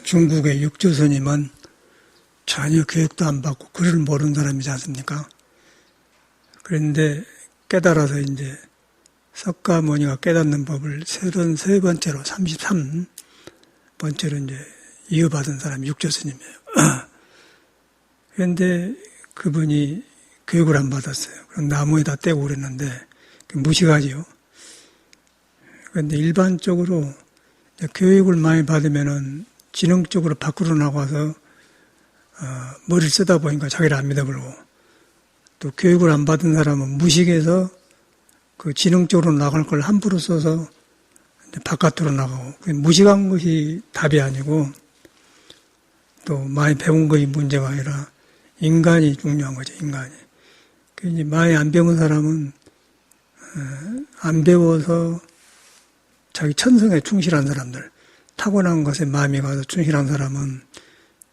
중국의 육조스님은 전혀 교육도 안 받고 글을 모르는 사람이지 않습니까? 그런데 깨달아서 이제 석가모니가 깨닫는 법을 33번째로, 33번째로 이제 이어받은 사람이 육조스님이에요. 그런데 그분이 교육을 안 받았어요. 그럼 나무에다 떼고 그랬는데, 무식하지요. 그런데 일반적으로 교육을 많이 받으면은 지능적으로 밖으로 나가서 머리를 쓰다 보니까 자기를 안 믿어버리고, 또 교육을 안 받은 사람은 무식해서 그 지능적으로 나갈 걸 함부로 써서 바깥으로 나가고, 무식한 것이 답이 아니고 또 많이 배운 것이 문제가 아니라 인간이 중요한 거죠. 인간이. 이제 많이 안 배운 사람은 안 배워서 자기 천성에 충실한 사람들, 타고난 것에 마음이 가서 충실한 사람은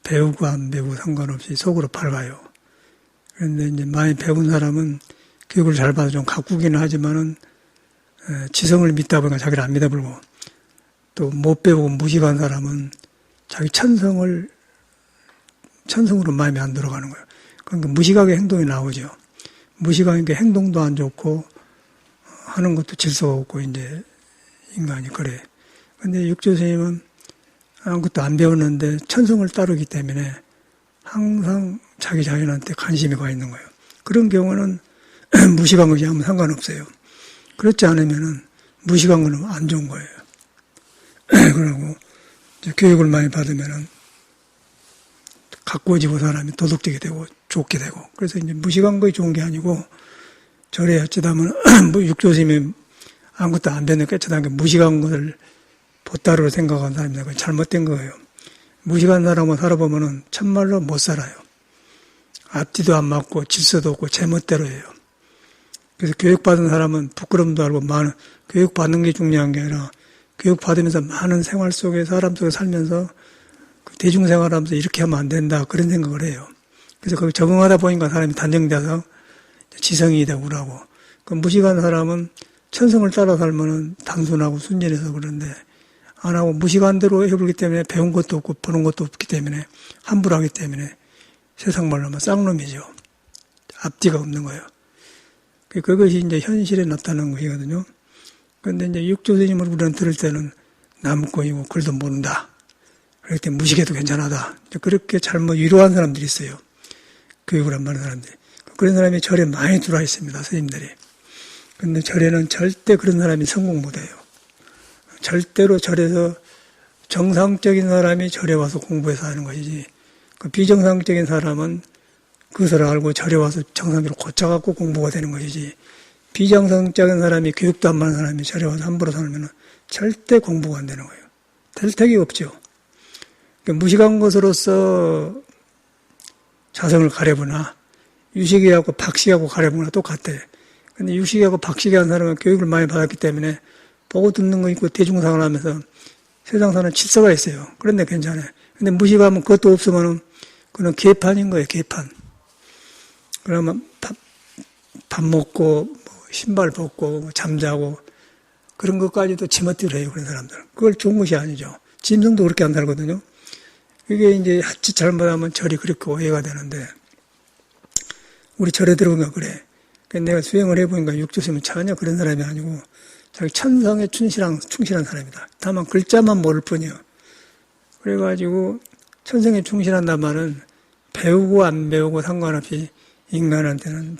배우고 안 배우고 상관없이 속으로 밝아요. 그런데 이제 많이 배운 사람은 교육을 잘 받아 좀 가꾸기는 하지만은 지성을 믿다 보니까 자기를 안 믿어버리고, 또 못 배우고 무식한 사람은 자기 천성으로 마음이 안 들어가는 거예요. 그러니까 무식하게 행동이 나오죠. 무식하니까 행동도 안 좋고 하는 것도 질서가 없고 이제 인간이 그래. 근데 육조스님은 아무것도 안 배웠는데 천성을 따르기 때문에 항상 자기 자신한테 관심이 가 있는 거예요. 그런 경우는 무식한 것이 아무 상관없어요. 그렇지 않으면은 무식한 거는 안 좋은 거예요. 그러고 이제 교육을 많이 받으면은 가꾸어지고 사람이 도덕적이 되고 좋게 되고, 그래서 이제 무식한 것이 좋은 게 아니고, 절에 어찌다면 육조스님이 아무것도 안 배는 깨끗한 게 무식한 것을 보따리로 생각하는 사람입니다. 그건 잘못된 거예요. 무식한 사람과 살아보면은 참말로 못 살아요. 앞뒤도 안 맞고 질서도 없고 제멋대로 해요. 그래서 교육받은 사람은 부끄럼도 알고 교육받는 게 중요한 게 아니라 교육받으면서 많은 생활 속에 사람 속에 살면서 대중생활하면서 이렇게 하면 안 된다 그런 생각을 해요. 그래서 거기 적응하다 보니까 사람이 단정돼서 지성이 되고 그러고, 그 무식한 사람은 천성을 따라 살면은 단순하고 순진해서 그런데 안 하고 무식한 대로 해버리기 때문에 배운 것도 없고 보는 것도 없기 때문에 함부로 하기 때문에 세상 말로 하면 쌍놈이죠. 앞뒤가 없는 거예요. 그것이 이제 현실에 나타나는 것이거든요. 그런데 이제 육조스님을 우리는 들을 때는 나무꾼이고 글도 모른다. 그럴 때 무식해도 괜찮하다. 그렇게 잘못 위로한 사람들이 있어요. 교육을 안 받는 사람들이. 그런 사람이 절에 많이 들어와 있습니다. 스님들이. 그런데 절에는 절대 그런 사람이 성공 못해요. 절대로 절에서 정상적인 사람이 절에 와서 공부해서 하는 것이지, 그 비정상적인 사람은 그것을 알고 절에 와서 정상적으로 고쳐갖고 공부가 되는 것이지, 비정상적인 사람이 교육도 안 받는 사람이 절에 와서 함부로 살면 절대 공부가 안 되는 거예요. 될 택이 없죠. 무식한 것으로서 자성을 가려보나 유식이하고 박식이하고 가려보나 똑같아. 근데 유식이하고 박식이 한 사람은 교육을 많이 받았기 때문에 보고 듣는 거 있고 대중생활 하면서 세상 사는 질서가 있어요. 그런데 괜찮아요. 근데 무식하면 그것도 없으면은 그건 개판인 거예요, 개판. 그러면 밥 먹고 신발 벗고 잠자고 그런 것까지도 지멋대로 해요, 그런 사람들. 그걸 좋은 것이 아니죠. 짐승도 그렇게 안 살거든요. 이게 이제 하치 잘못하면 절이 그렇게 오해가 되는데, 우리 절에 들어보니까 그래. 내가 수행을 해보니까 육조스님은 전혀 그런 사람이 아니고 자기 천성에 충실한 사람이다. 다만 글자만 모를 뿐이요. 그래가지고 천성에 충실한단 말은 배우고 안 배우고 상관없이 인간한테는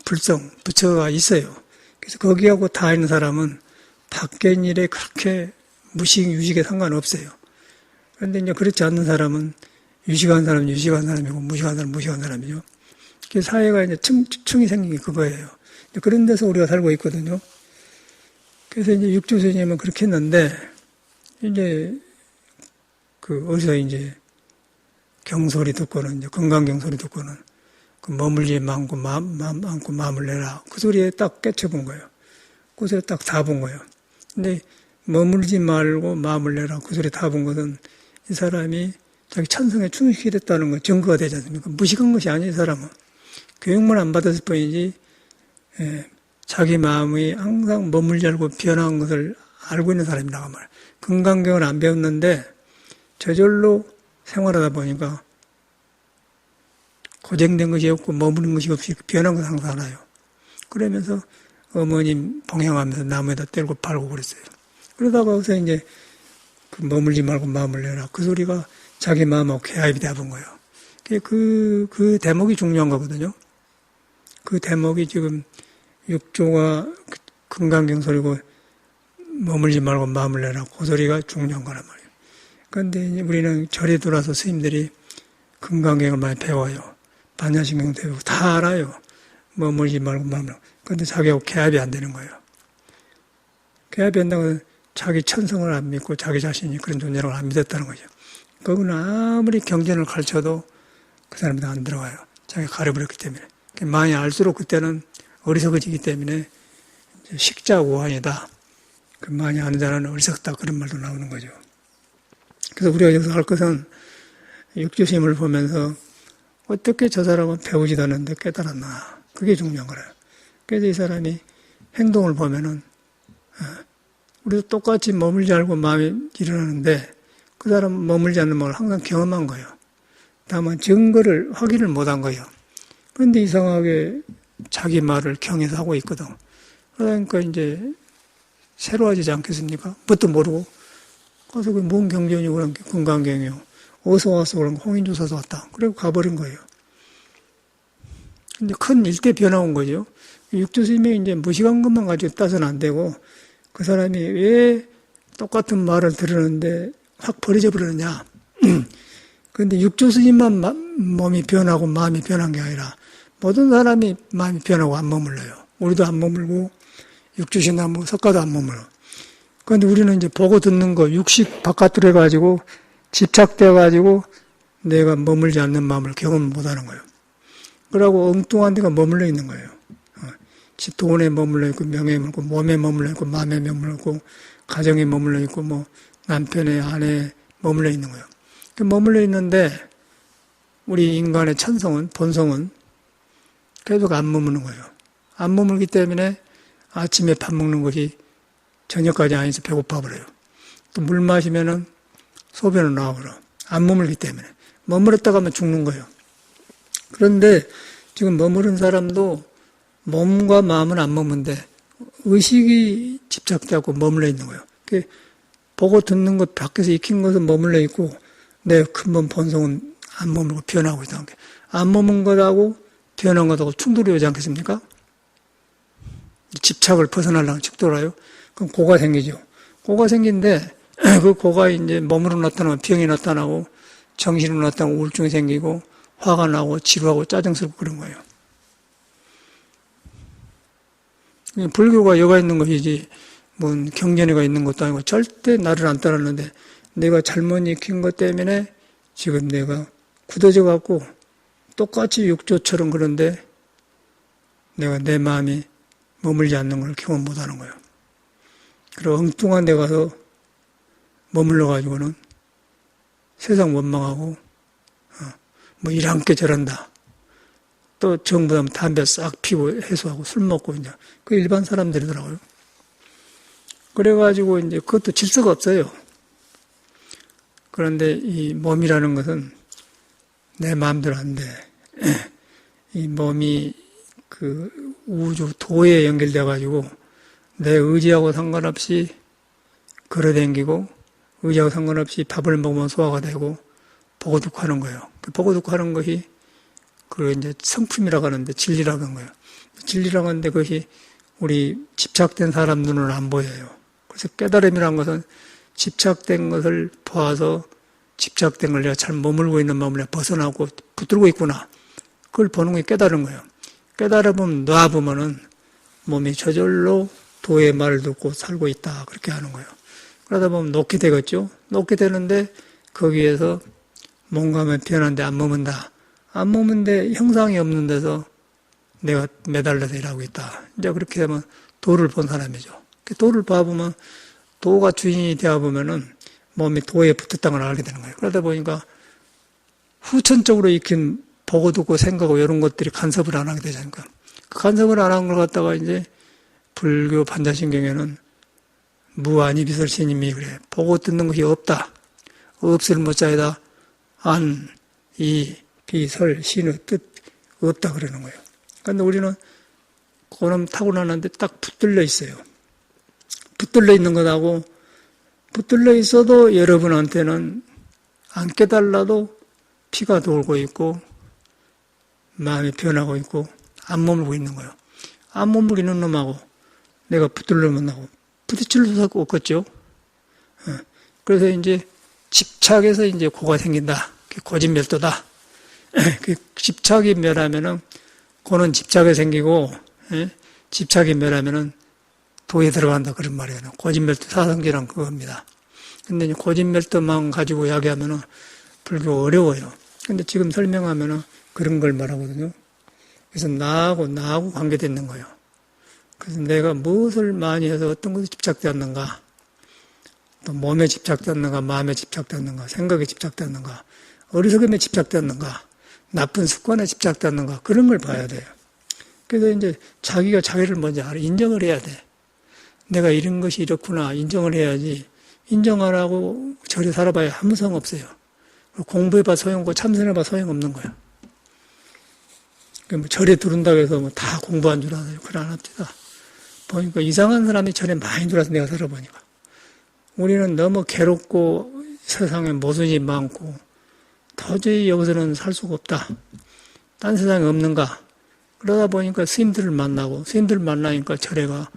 부처가 있어요. 그래서 거기하고 다 있는 사람은 밖의 일에 그렇게 유식에 상관없어요. 그런데 이제 그렇지 않는 사람은 유식한 사람은 유식한 사람이고 무식한 사람은 무식한 사람이죠. 그 사회가 이제 층이 생긴 게 그거예요. 그런 데서 우리가 살고 있거든요. 그래서 이제 육조스님은 그렇게 했는데, 이제 어디서 이제 경소리 듣고는, 이제 건강경소리 듣고는 머물지 않고 마음을 내라. 그 소리에 딱 깨쳐본 거예요. 그 소리에 딱 다 본 거예요. 근데 머물지 말고 마음을 내라. 그 소리에 다 본 것은 이 사람이 자기 천성에 충실했다는 건 증거가 되지 않습니까? 무식한 것이 아니에요, 이 사람은. 교육만 안 받았을 뿐이지, 자기 마음이 항상 머물지 않고 변한 것을 알고 있는 사람이라고 말해요. 건강경을 안 배웠는데 저절로 생활하다 보니까 고정된 것이 없고 머무는 것이 없이 변한 걸 항상 알아요. 그러면서 어머님 봉양하면서 나무에다 떼고 팔고 그랬어요. 그러다가 어서 이제 그 머물지 말고 마음을 내라. 그 소리가 자기 마음하고 개합이 돼본 거예요. 그 대목이 중요한 거거든요. 그 대목이 지금 육조가 금강경설이고 머물지 말고 마음을 내라. 그 소리가 중요한 거란 말이에요. 그런데 우리는 절에 들어와서 스님들이 금강경을 많이 배워요. 반야신경도 배우고 다 알아요. 머물지 말고 마음을 내라. 그런데 자기하고 개합이 안 되는 거예요. 개합이 안 된다고 자기 천성을 안 믿고 자기 자신이 그런 존재라고 안 믿었다는 거죠. 그건 아무리 경전을 가르쳐도 그 사람도 안 들어가요. 자기가 가려버렸기 때문에. 많이 알수록 그때는 어리석어지기 때문에 식자우환이다. 그 많이 아는 자는 어리석다. 그런 말도 나오는 거죠. 그래서 우리가 여기서 할 것은 육조심을 보면서 어떻게 저 사람은 배우지도 않는데 깨달았나. 그게 중요한 거예요. 그래서 이 사람이 행동을 보면은 우리도 똑같이 머물지 않고 마음이 일어나는데 그 사람은 머물지 않는 마음을 항상 경험한 거예요. 다만 증거를 확인을 못한 거예요. 그런데 이상하게 자기 말을 경해서 하고 있거든. 그러니까 이제 새로워지지 않겠습니까? 뭣도 모르고 가서 그 뭔 경전이고 그런 게 금강경이요. 어디서 와서 그런 거 홍인조사서 왔다. 그리고 가버린 거예요. 이제 큰 일대 변화 온 거죠. 육조스님이 이제 무식한 것만 가지고 따서는 안 되고 그 사람이 왜 똑같은 말을 들으는데 확 버려져 버리느냐. 그런데 육조스님만 몸이 변하고 마음이 변한 게 아니라 모든 사람이 마음이 변하고 안 머물러요. 우리도 안 머물고 육조신나 뭐 석가도 안 머물러. 그런데 우리는 이제 보고 듣는 거 육식 바깥으로 해가지고 집착돼가지고 내가 머물지 않는 마음을 경험 못하는 거예요. 그러고 엉뚱한 데가 머물러 있는 거예요. 돈에 머물러 있고 명예에 머물고 몸에 머물러 있고 마음에 머물러 있고 가정에 머물러 있고 뭐 남편의 아내에 머물러 있는 거예요. 머물러 있는데 우리 인간의 천성은 본성은 계속 안 머무는 거예요. 안 머물기 때문에 아침에 밥 먹는 것이 저녁까지 안 해서 배고파 버려요. 또 물 마시면은 소변을 나와버려. 안 머물기 때문에. 머물렀다 가면 죽는 거예요. 그런데 지금 머무른 사람도 몸과 마음은 안 머문데 의식이 집착되고 머물러 있는 거예요. 보고 듣는 것 밖에서 익힌 것은 머물러 있고 내 근본 본성은 안 머물고 변하고 있다는 게. 안 머문 것하고 변한 것하고 충돌이 오지 않겠습니까? 집착을 벗어나려면 집돌아요. 그럼 고가 생기죠. 고가 생긴데 그 고가 이제 몸으로 나타나면 병이 나타나고 정신으로 나타나고 우울증이 생기고 화가 나고 지루하고 짜증스럽고 그런 거예요. 불교가 여가 있는 것이지 뭐 경전에가 있는 것도 아니고 절대 나를 안 따랐는데 내가 잘못 익힌 것 때문에 지금 내가 굳어져 갖고 똑같이 육조처럼 그런데 내가 내 마음이 머물지 않는 걸 경험 못하는 거예요. 그리고 엉뚱한 데 가서 머물러 가지고는 세상 원망하고 뭐 일함께 저런다. 또 정부 하면 담배 싹 피고 해소하고 술 먹고 이제 그 일반 사람들이더라고요. 그래가지고 이제 그것도 질서가 없어요. 그런데 이 몸이라는 것은 내 마음대로 안 돼. 이 몸이 그 우주 도에 연결돼가지고 내 의지하고 상관없이 걸어다니고 의지하고 상관없이 밥을 먹으면 소화가 되고 보고 듣고 하는 거예요. 그 보고 듣고 하는 것이 그 이제 성품이라고 하는데 진리라고 하는 거예요. 진리라고 하는데 그것이 우리 집착된 사람 눈은 안 보여요. 그래서 깨달음이라는 것은 집착된 것을 보아서 집착된 걸 내가 잘 머물고 있는 마음을 내가 벗어나고 붙들고 있구나. 그걸 보는 게 깨달은 거예요. 깨달아보면 놔보면은 몸이 저절로 도의 말을 듣고 살고 있다. 그렇게 하는 거예요. 그러다 보면 놓게 되겠죠. 놓게 되는데 거기에서 뭔가 하면 변한데 안 머문다. 안 머문데 형상이 없는 데서 내가 매달려서 일하고 있다. 이제 그렇게 되면 도를 본 사람이죠. 도를 봐보면 도가 주인이 되어보면은 몸이 도에 붙었다는 걸 알게 되는 거예요. 그러다 보니까 후천적으로 익힌 보고 듣고 생각하고 이런 것들이 간섭을 안 하게 되지 않을까. 그 간섭을 안 한 걸 갖다가 이제 불교 반자신경에는 무아니 비설신님이 그래. 보고 듣는 것이 없다. 없을 못자이다. 안, 이, 비, 설, 신의 뜻 없다 그러는 거예요. 그런데 우리는 그놈 타고나는데 딱 붙들려 있어요. 붙들려 있는 것하고 붙들려 있어도 여러분한테는 안 깨달아도 피가 돌고 있고 마음이 변하고 있고 안 머물고 있는 거예요. 안 머무르는 놈하고 내가 붙들려면 하고 부딪힐 수가 없겠죠. 그래서 이제 집착해서 이제 고가 생긴다. 고집멸도다. 그 집착이 멸하면은 고는 집착에 생기고 집착이 멸하면은 도에 들어간다 그런 말이에요. 고집멸도 사성지란 그겁니다. 근데 고집멸도만 가지고 이야기하면은 불교 어려워요. 근데 지금 설명하면은 그런 걸 말하거든요. 그래서 나하고 관계되는 거예요. 그래서 내가 무엇을 많이 해서 어떤 것에 집착되었는가, 또 몸에 집착되었는가, 마음에 집착되었는가, 생각에 집착되었는가, 어리석음에 집착되었는가, 나쁜 습관에 집착되었는가, 그런 걸 봐야 돼요. 그래서 이제 자기가 자기를 먼저 인정을 해야 돼. 내가 이런 것이 이렇구나 인정을 해야지. 인정 안 하고 절에 살아봐야 아무 소용 없어요. 공부해봐 소용없고 참선해봐 소용없는 거야. 뭐 절에 들어온다고 해서 뭐 다 공부한 줄 알아요. 그걸 안 합니다. 보니까 이상한 사람이 절에 많이 들어와서 내가 살아보니까. 우리는 너무 괴롭고 세상에 모순이 많고 도저히 여기서는 살 수가 없다. 딴 세상에 없는가. 그러다 보니까 스님들을 만나고 스님들 만나니까 절에가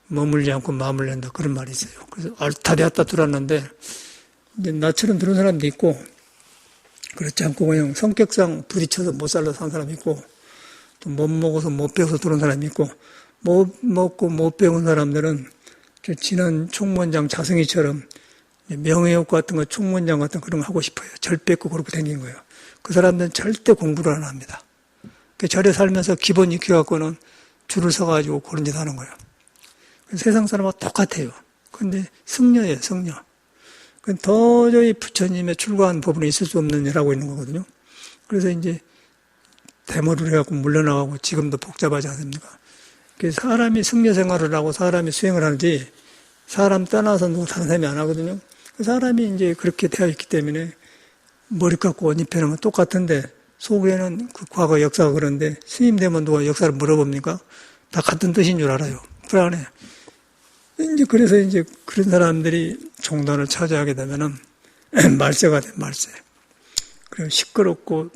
머물지 않고 마음을 낸다. 그런 말이 있어요. 그래서 알타리았다 들었는데 이제 나처럼 들은 사람도 있고 그렇지 않고 그냥 성격상 부딪혀서 못 살아서 산 사람이 있고 또 못 먹어서 못 배워서 들어온 사람이 있고 못 먹고 못 배운 사람들은 지난 총무원장 자승이처럼 명예욕 같은 거 총무원장 같은 거 그런 거 하고 싶어요. 절 뺏고 그렇게 생긴 거예요. 그 사람들은 절대 공부를 안 합니다. 절에 살면서 기본 익혀갖고는 줄을 서가지고 그런 짓 하는 거예요. 세상 사람하고 똑같아요. 그런데 승려예요, 승려. 도저히 부처님의 출가한 법은 있을 수 없는 일하고 있는 거거든요. 그래서 이제 대모를 해갖고 물러나가고 지금도 복잡하지 않습니까? 사람이 승려 생활을 하고 사람이 수행을 하는지 사람 떠나서 누구 다른 사람이 안 하거든요. 사람이 이제 그렇게 되어 있기 때문에 머리 깎고 옷 입혀놓으면 똑같은데 속에는 그 과거 역사가 그런데 스님 되면 누가 역사를 물어봅니까? 다 같은 뜻인 줄 알아요. 불안해. 이제 그래서 이제 그런 사람들이 종단을 차지하게 되면은 말세가 돼, 말세. 그리고 시끄럽고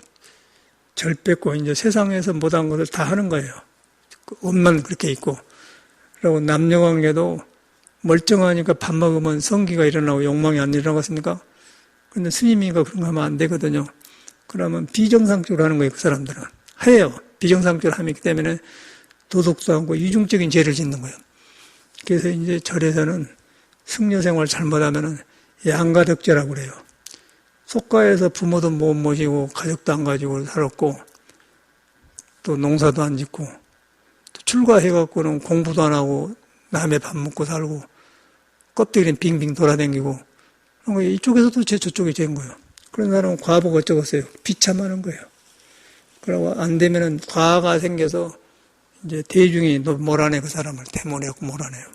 절 뺏고 이제 세상에서 못한 것을 다 하는 거예요. 옷만 그렇게 입고. 그리고 남녀 관계도 멀쩡하니까 밥 먹으면 성기가 일어나고 욕망이 안 일어나겠습니까? 근데 스님이가 그런 거 하면 안 되거든요. 그러면 비정상적으로 하는 거예요, 그 사람들은. 해요. 비정상적으로 하기 때문에 도덕도 하고 이중적인 죄를 짓는 거예요. 그래서 이제 절에서는 승려 생활 잘못하면은 양가덕죄라고 그래요. 속가에서 부모도 못 모시고 가족도 안 가지고 살았고 또 농사도 안 짓고 또 출가해갖고는 공부도 안 하고 남의 밥 먹고 살고 껍데기는 빙빙 돌아다니고 이쪽에서도 죄 저쪽에 죄인 거예요. 그런 사람은 과복 어쩌겠어요. 비참하는 거예요. 그러고 안 되면은 과가 생겨서 이제 대중이 몰아내 그 사람을 대모내고 몰아내요.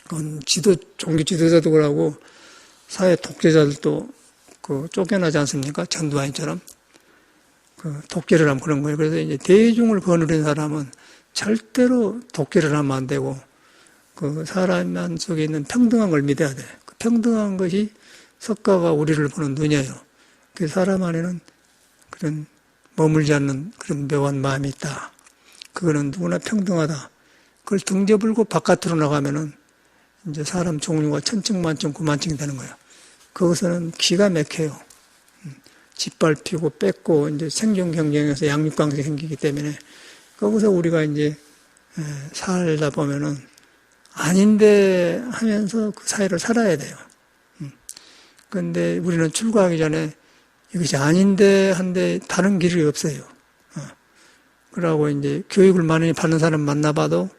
그건 종교 지도자도 그러고 사회 독재자들도 그 쫓겨나지 않습니까? 전두환처럼 그 독재를 하면 그런 거예요. 그래서 이제 대중을 거느린 사람은 절대로 독재를 하면 안 되고 그 사람 속에 있는 평등한 걸 믿어야 돼. 그 평등한 것이 석가가 우리를 보는 눈이에요. 그 사람 안에는 그런 머물지 않는 그런 묘한 마음이 있다. 그거는 누구나 평등하다. 그걸 등져불고 바깥으로 나가면은 이제 사람 종류가 천층만층 구만층이 되는 거예요. 거기서는 기가 막혀요. 짓밟히고 뺏고 이제 생존 경쟁에서 양육강세 생기기 때문에 거기서 우리가 이제 살다 보면은 아닌데 하면서 그 사회를 살아야 돼요. 그런데 우리는 출가하기 전에 이것이 아닌데 한데 다른 길이 없어요. 그러고 이제 교육을 많이 받는 사람 만나봐도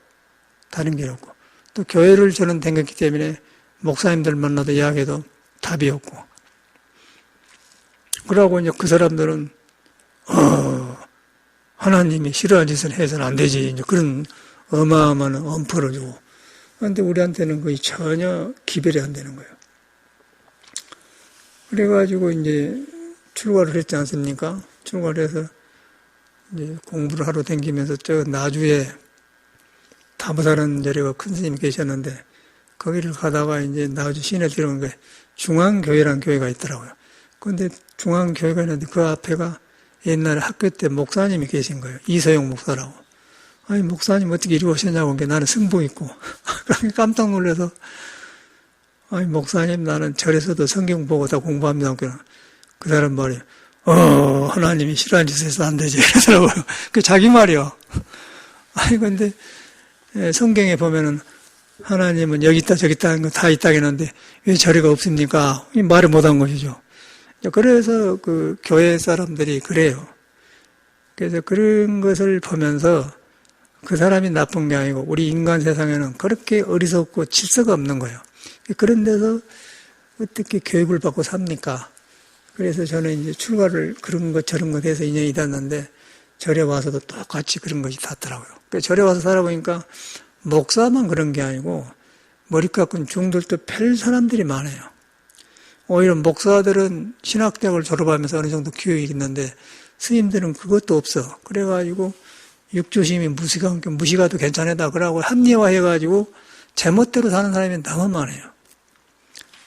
다른 길 없고 또 교회를 저는 댕겼기 때문에 목사님들 만나도 이야기해도 답이 없고 그러고 이제 그 사람들은 하나님이 싫어하는 짓을 해서는 안 되지 이제 그런 어마어마한 엄포를 주고 그런데 우리한테는 거의 전혀 기별이 안 되는 거예요. 그래가지고 이제 출가를 했지 않습니까? 출가를 해서 이제 공부를 하러 다니면서 저 나주에 다보다는 저리가 큰 스님이 계셨는데 거기를 가다가 이제 나주 시내 들어간 게 중앙교회라는 교회가 있더라고요. 그런데 중앙교회가 있는데 그 앞에가 옛날에 학교 때 목사님이 계신 거예요. 이서영 목사라고. 아니, 목사님 어떻게 이리 오셨냐고. 나는 승복 입고. 깜짝 놀라서, 아니, 목사님 나는 절에서도 성경 보고 다 공부합니다. 그 사람 말이에요. 하나님이 싫어하는 짓을 해서 안 되지. 그러더라고요. 그 자기 말이요. 아니, 근데 성경에 보면은 하나님은 여기 있다, 저기 있다 하는 거 다 있다겠는데 왜 절에가 없습니까? 말을 못한 것이죠. 그래서 그 교회 사람들이 그래요. 그래서 그런 것을 보면서 그 사람이 나쁜 게 아니고 우리 인간 세상에는 그렇게 어리석고 질서가 없는 거예요. 그런 데서 어떻게 교육을 받고 삽니까? 그래서 저는 이제 출가를 그런 것 저런 것 해서 인연이 닿았는데 절에 와서도 똑같이 그런 것이 닿더라고요. 절에 와서 살아보니까 목사만 그런 게 아니고 머리 깎은 중들도 별 사람들이 많아요. 오히려 목사들은 신학대학을 졸업하면서 어느 정도 교육이 있는데 스님들은 그것도 없어. 그래가지고 육조심이 무시가도 괜찮다 그러고 합리화해가지고 제멋대로 사는 사람이 너무 많아요.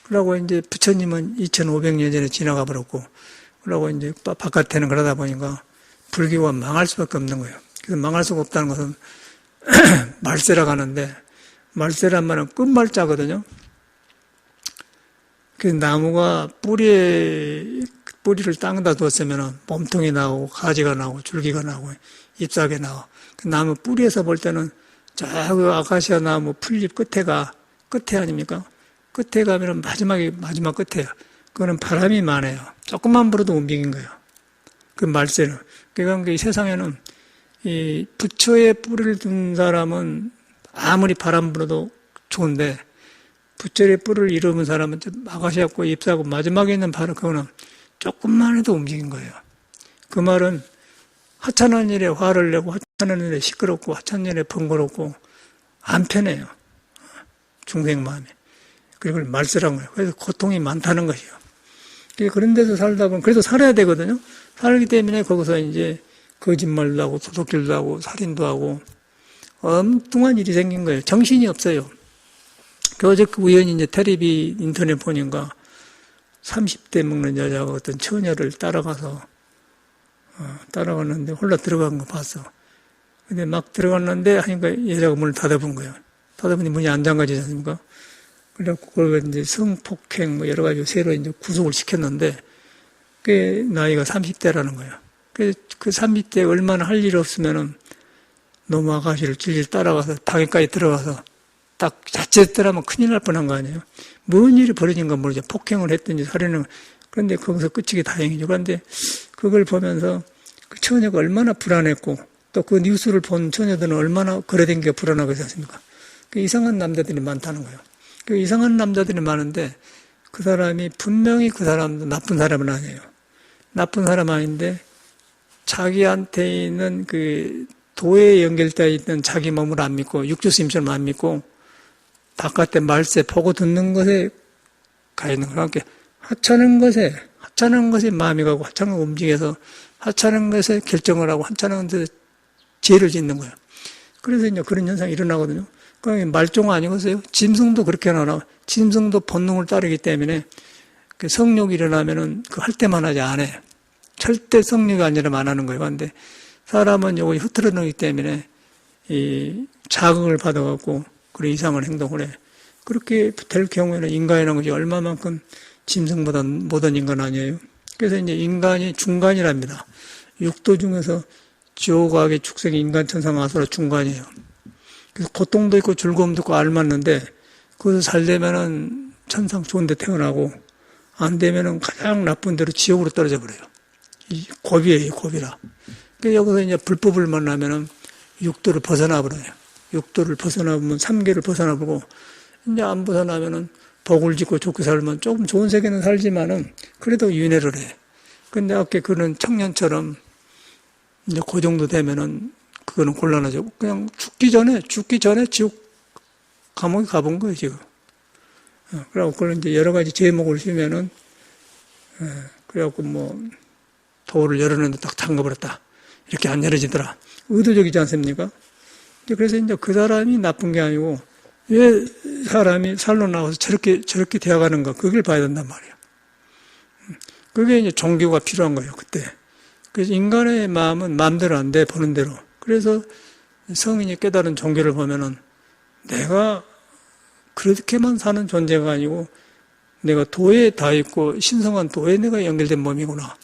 그러고 이제 부처님은 2500년 전에 지나가 버렸고 그러고 이제 바깥에는 그러다 보니까 불교가 망할 수밖에 없는 거예요. 그래서 망할 수가 없다는 것은 말세라고 하는데 말세란 말은 끝말자거든요. 그 나무가 뿌리를 땅에다 뒀으면 몸통이 나오고 가지가 나오고 줄기가 나오고 잎사귀가 나와. 그 나무 뿌리에서 볼 때는 저 아카시아 나무 풀잎 끝에 아닙니까? 끝에 가면은 마지막 끝에요. 그거는 바람이 많아요. 조금만 불어도 움직인 거예요. 그 말세는. 그러니까 이 세상에는 이 부처의 뿌리를 둔 사람은 아무리 바람 불어도 좋은데 부처의 뿌리를 잃어본 사람은 아가시하고 잎사고 마지막에 있는 바람 그거는 조금만 해도 움직인 거예요. 그 말은 하찮은 일에 화를 내고 하찮은 일에 시끄럽고 하찮은 일에 번거롭고 안 편해요. 중생 마음에. 그걸 말세라는 거예요. 그래서 고통이 많다는 것이요. 그런 데서 살다 보면 그래도 살아야 되거든요. 살기 때문에 거기서 이제 거짓말도 하고 도둑질도 하고 살인도 하고 엉뚱한 일이 생긴 거예요. 정신이 없어요. 어제 그 우연히 이제 텔레비 인터넷 보니까 30대 먹는 여자가 어떤 처녀를 따라갔는데 홀라 들어간 거 봤어. 근데 막 들어갔는데 하니까 여자가 문을 닫아본 거예요. 닫아보니 문이 안 잠가지지 않습니까? 그래갖고 그걸 이제 성폭행 뭐 여러 가지 새로 이제 구속을 시켰는데 그 나이가 30대라는 거예요. 그래서 그 30대에 얼마나 할 일 없으면은 너무 아가씨를 질질 따라가서 방에까지 들어가서 딱 자칫했더라면 큰일 날 뻔한 거 아니에요. 뭔 일이 벌어진 건 모르죠. 폭행을 했든지 살인을. 그런데 거기서 끝이기 다행이죠. 그런데 그걸 보면서 그 처녀가 얼마나 불안했고 또 그 뉴스를 본 처녀들은 얼마나 거래된 게 불안하고 있지 않습니까? 그 이상한 남자들이 많다는 거예요. 그 이상한 남자들이 많은데 그 사람이 분명히 그 사람도 나쁜 사람은 아니에요. 나쁜 사람 아닌데 자기한테 있는 그 도에 연결되어 있는 자기 몸을 안 믿고 육조심처럼 안 믿고 바깥에 말세 보고 듣는 것에 가 있는 거예요. 그러니까 하찮은 것에 마음이 가고 하찮은 거 움직여서 하찮은 것에 결정을 하고 하찮은 것에 죄를 짓는 거예요. 그래서 이제 그런 현상이 일어나거든요. 그러니까 말종 아니겠어요? 짐승도 그렇게 나와. 짐승도 본능을 따르기 때문에 그 성욕이 일어나면은 그 할 때만 하지 안 해. 절대 성욕이 아니라면 안 하는 거예요. 그런데 사람은 요거 흐트러놓기 때문에 이 자극을 받아갖고 그런 이상한 행동을 해. 그렇게 될 경우에는 인간이라는 것이 얼마만큼 짐승보다 못한 인간 아니에요. 그래서 이제 인간이 중간이랍니다. 육도 중에서 지옥악의 축생이 인간 천상 아수라 중간이에요. 그래서 고통도 있고 즐거움도 있고 알맞는데 그것을 잘 되면은 천상 좋은 데 태어나고 안 되면은 가장 나쁜 데로 지옥으로 떨어져 버려요. 이 고비예요, 고비라. 그래서 여기서 이제 불법을 만나면은 육도를 벗어나 버려요. 육도를 벗어나보면 삼계를 벗어나보고 이제 안 벗어나면은 복을 짓고 좋게 살면 조금 좋은 세계는 살지만은 그래도 윤회를 해. 근데 아까 그런 청년처럼 이제 그 정도 되면은 그거는 곤란하죠. 그냥 죽기 전에 지옥 감옥에 가본 거예요, 지금. 그리고 그걸 이제 여러 가지 제목을 쓰면은 그래갖고 뭐 도를 열었는데 딱 잠가버렸다. 이렇게 안 열어지더라. 의도적이지 않습니까? 그래서 이제 그 사람이 나쁜 게 아니고 왜 사람이 살로 나와서 저렇게 되어가는가 그걸 봐야 된단 말이에요. 그게 이제 종교가 필요한 거예요. 그때. 그래서 인간의 마음은 마음대로 안 돼, 보는 대로. 그래서 성인이 깨달은 종교를 보면은 내가 그렇게만 사는 존재가 아니고 내가 도에 다 있고 신성한 도에 내가 연결된 몸이구나.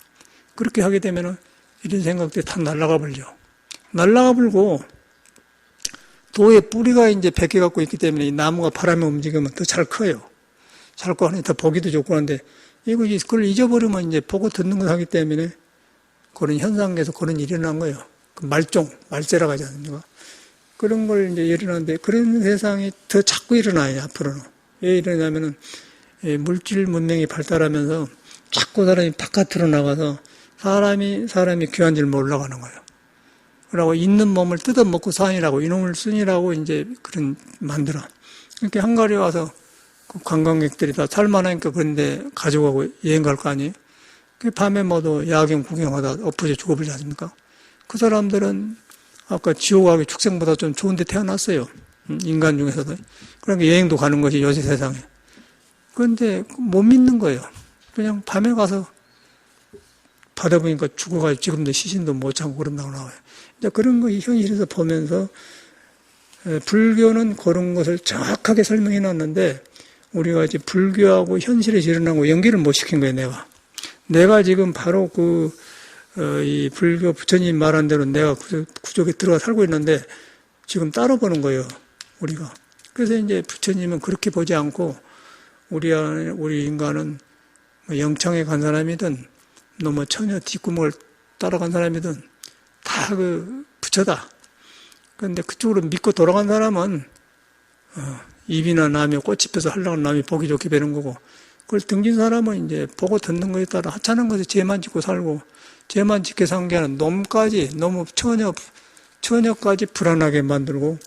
그렇게 하게 되면은 이런 생각들이 다 날아가 버리죠. 날아가 버리고 도의 뿌리가 이제 베껴 갖고 있기 때문에 이 나무가 바람에 움직이면 더 잘 커요. 잘 커니 더 보기도 좋고 한데 그걸 잊어버리면 이제 보고 듣는 걸 하기 때문에 그런 현상에서 그런 일이 일어난 거예요. 그 말재라고 하지 않습니까? 그런 걸 이제 일어나는데 그런 세상이 더 자꾸 일어나요, 앞으로는. 왜 일어나냐면은 물질 문명이 발달하면서 자꾸 사람이 바깥으로 나가서 사람이 귀한 줄 몰라가는 거예요. 그러고 있는 몸을 뜯어먹고 사니라고 이놈을 쓰니라고 이제 그런 만들어. 이렇게 한가리에 와서 그 관광객들이 다 살만하니까 그런데 가져가고 여행 갈 거 아니에요? 그 밤에 모두 야경 구경하다 엎어져 죽어버리지 않습니까? 그 사람들은 아까 지옥 가기 축생보다 좀 좋은 데 태어났어요. 인간 중에서도. 그러니까 여행도 가는 것이 요새 세상에. 그런데 못 믿는 거예요. 그냥 밤에 가서 바다 보니까 죽어가지고 지금도 시신도 못 찾고 그런다고 나와요. 이제 그런 거 현실에서 보면서 불교는 그런 것을 정확하게 설명해 놨는데 우리가 이제 불교하고 현실에서 일어난 거 연결을 못 시킨 거예요, 내가 지금 바로 이 불교 부처님 말한 대로 내가 구족에 들어가 살고 있는데 지금 따로 보는 거예요, 우리가. 그래서 이제 부처님은 그렇게 보지 않고 우리 인간은 뭐 영창에 간 사람이든 뭐 처녀 뒷구멍을 따라간 사람이든 다 부처다. 그런데 그쪽으로 믿고 돌아간 사람은 입이나 남이 꽃이 펴서 하려고 남이 보기 좋게 되는 거고 그걸 등진 사람은 이제 보고 듣는 거에 따라 하찮은 것에 죄만 짓고 살고 죄만 짓게 산 게 아니라 놈까지 너무 처녀까지 불안하게 만들고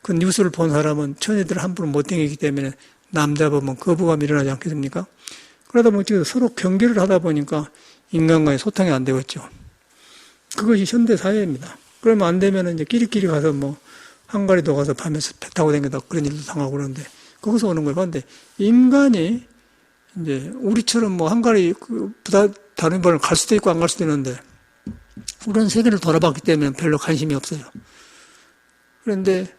그 뉴스를 본 사람은 처녀들 함부로 못 댕기기 때문에 남자 보면 거부감이 일어나지 않겠습니까? 그러다 보니까 서로 경계를 하다 보니까 인간과의 소통이 안 되겠죠. 그것이 현대 사회입니다. 그러면 안 되면 이제 끼리끼리 가서 뭐 한가리도 가서 밤에 배 타고 다니다 그런 일도 당하고 그러는데 거기서 오는 거예요. 그런데 인간이 이제 우리처럼 뭐 한가리 다른 번을 갈 수도 있고 안 갈 수도 있는데 우리는 세계를 돌아봤기 때문에 별로 관심이 없어요. 그런데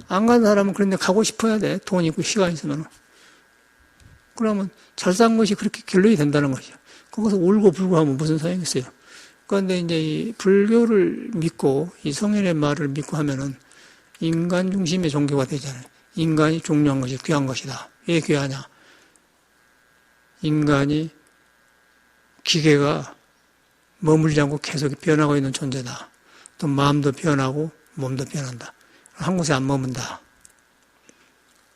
안 간 사람은 그런데 가고 싶어야 돼. 돈 있고 시간 있으면. 그러면 잘 산 것이 그렇게 결론이 된다는 것이죠. 거기서 울고 불고 하면 무슨 소용이 있어요. 그런데 이제 이 불교를 믿고 이 성인의 말을 믿고 하면은 인간 중심의 종교가 되잖아요. 인간이 중요한 것이 귀한 것이다. 왜 귀하냐? 인간이 기계가 머물지 않고 계속 변하고 있는 존재다. 또 마음도 변하고 몸도 변한다. 한 곳에 안 머문다.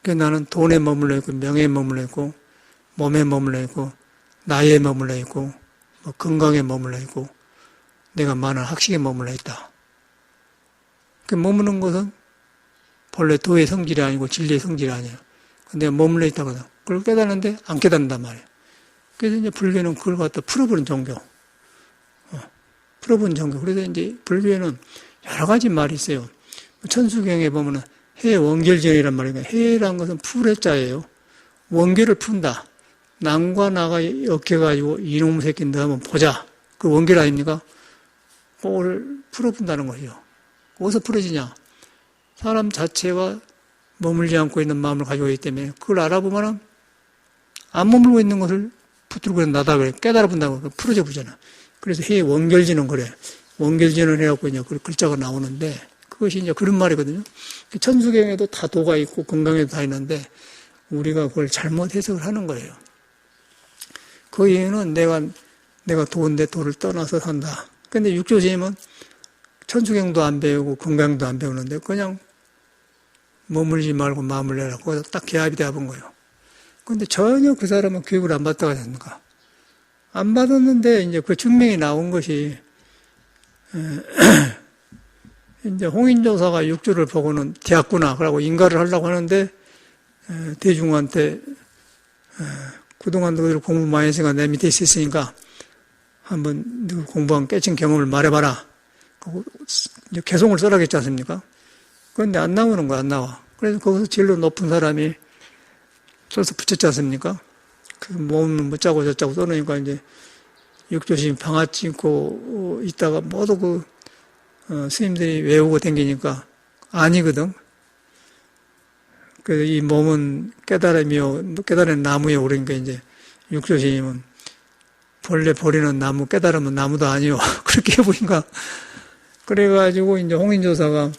그래서 나는 돈에 머물러 있고 명예에 머물러 있고 몸에 머물러 있고 나이에 머물러 있고 뭐 건강에 머물러 있고 내가 많은 학식에 머물러 있다. 그 머무는 것은 본래 도의 성질이 아니고 진리의 성질이 아니에요. 근데 머물러 있다거든. 그걸 깨닫는데 안 깨닫는단 말이에요. 그래서 이제 불교는 그걸 갖다 풀어버린 종교. 풀어본 종교. 그래서 이제 불교에는 여러 가지 말이 있어요. 천수경에 보면은 해원결전이란 말이에요. 해란 것은 풀해자예요. 원결을 푼다. 남과 나가 엮여가지고 이놈 새끼인데 한번 보자. 그 원결 아닙니까? 그걸 풀어본다는 거예요. 어디서 풀어지냐? 사람 자체가 머물지 않고 있는 마음을 가지고 있기 때문에 그걸 알아보면 안 머물고 있는 것을 붙들고 나다 그래. 깨달아 본다고 풀어져 보잖아. 그래서 해 원결지는 그래. 원결지는 해갖고 이제 그 글자가 나오는데 그것이 이제 그런 말이거든요. 천수경에도 다 도가 있고 건강에도 다 있는데 우리가 그걸 잘못 해석을 하는 거예요. 그 이유는 내가 도인데 도를 떠나서 산다. 근데 육조심은 천수경도 안 배우고 건강도 안 배우는데 그냥 머물지 말고 마음을 내라. 거기서 딱 개합이 되어본 거예요. 근데 전혀 그 사람은 교육을 안 받다가 됐는가. 안 받았는데 이제 그 증명이 나온 것이 이제 홍인조사가 육조를 보고는 되었구나. 그러고 인가를 하려고 하는데 대중한테 그동안 너희들 공부 많이 했으니까 내 밑에 있으니까 한번 너 공부한 깨친 경험을 말해봐라. 개송을 써라겠지 않습니까? 그런데 안 나오는 거야, 안 나와. 그래서 거기서 진로 높은 사람이 써서 붙였지 않습니까? 그 몸은 못 자고 저자고 써놓으니까 이제 육조심 방아 찍고 있다가 모두 스님들이 외우고 댕기니까 아니거든. 그래서 이 몸은 깨달음이요, 깨달은 나무요. 그러니까 이제 육조심은 본래 버리는 나무, 깨달으면 나무도 아니요. 그렇게 해보니까. 그래가지고 이제 홍인조사가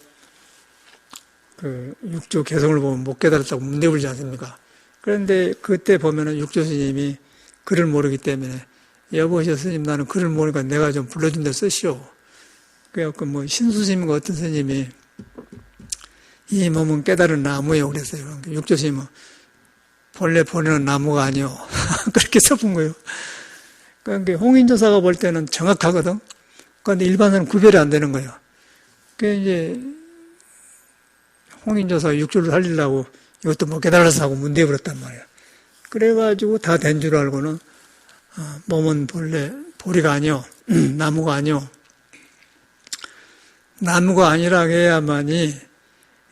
그 육조 개성을 보면 못 깨달았다고 문대불지 않습니까? 그런데 그때 보면은 육조 스님이 글을 모르기 때문에 여보시오 스님 나는 글을 모르니까 내가 좀 불러준 데 쓰시오. 그래갖고 뭐 신수스님과 어떤 스님이 이 몸은 깨달은 나무예요. 그랬어요. 육조 스님은 본래 버리는 나무가 아니요. 그렇게 써본 거예요. 그러니까 홍인조사가 볼 때는 정확하거든. 그런데 일반은 구별이 안 되는 거예요. 그 이제 홍인조사 육조를 살리려고 이것도 못 깨달아서 하고 문대버렸단 말이야. 그래가지고 다 된 줄 알고는 몸은 본래 보리가 아니요, 나무가 아니요. 나무가 아니라 해야만이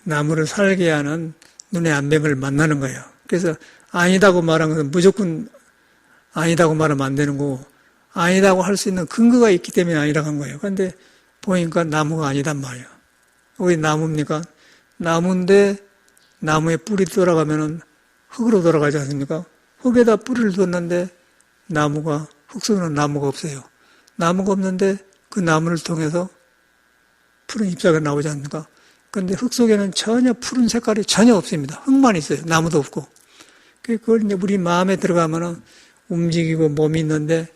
나무를 살게 하는 눈의 안병을 만나는 거예요. 그래서 아니다고 말한 것은 무조건 아니다고 말하면 안 되는 거고 아니다고 할 수 있는 근거가 있기 때문에 아니라고 한 거예요. 그런데 보니까 나무가 아니단 말이에요. 왜 나무입니까? 나무인데 나무에 뿌리 돌아가면은 흙으로 돌아가지 않습니까? 흙에다 뿌리를 뒀는데 나무가, 흙 속에는 나무가 없어요. 나무가 없는데 그 나무를 통해서 푸른 잎사귀가 나오지 않습니까? 그런데 흙 속에는 전혀 푸른 색깔이 전혀 없습니다. 흙만 있어요. 나무도 없고. 그걸 이제 우리 마음에 들어가면은 움직이고 몸이 있는데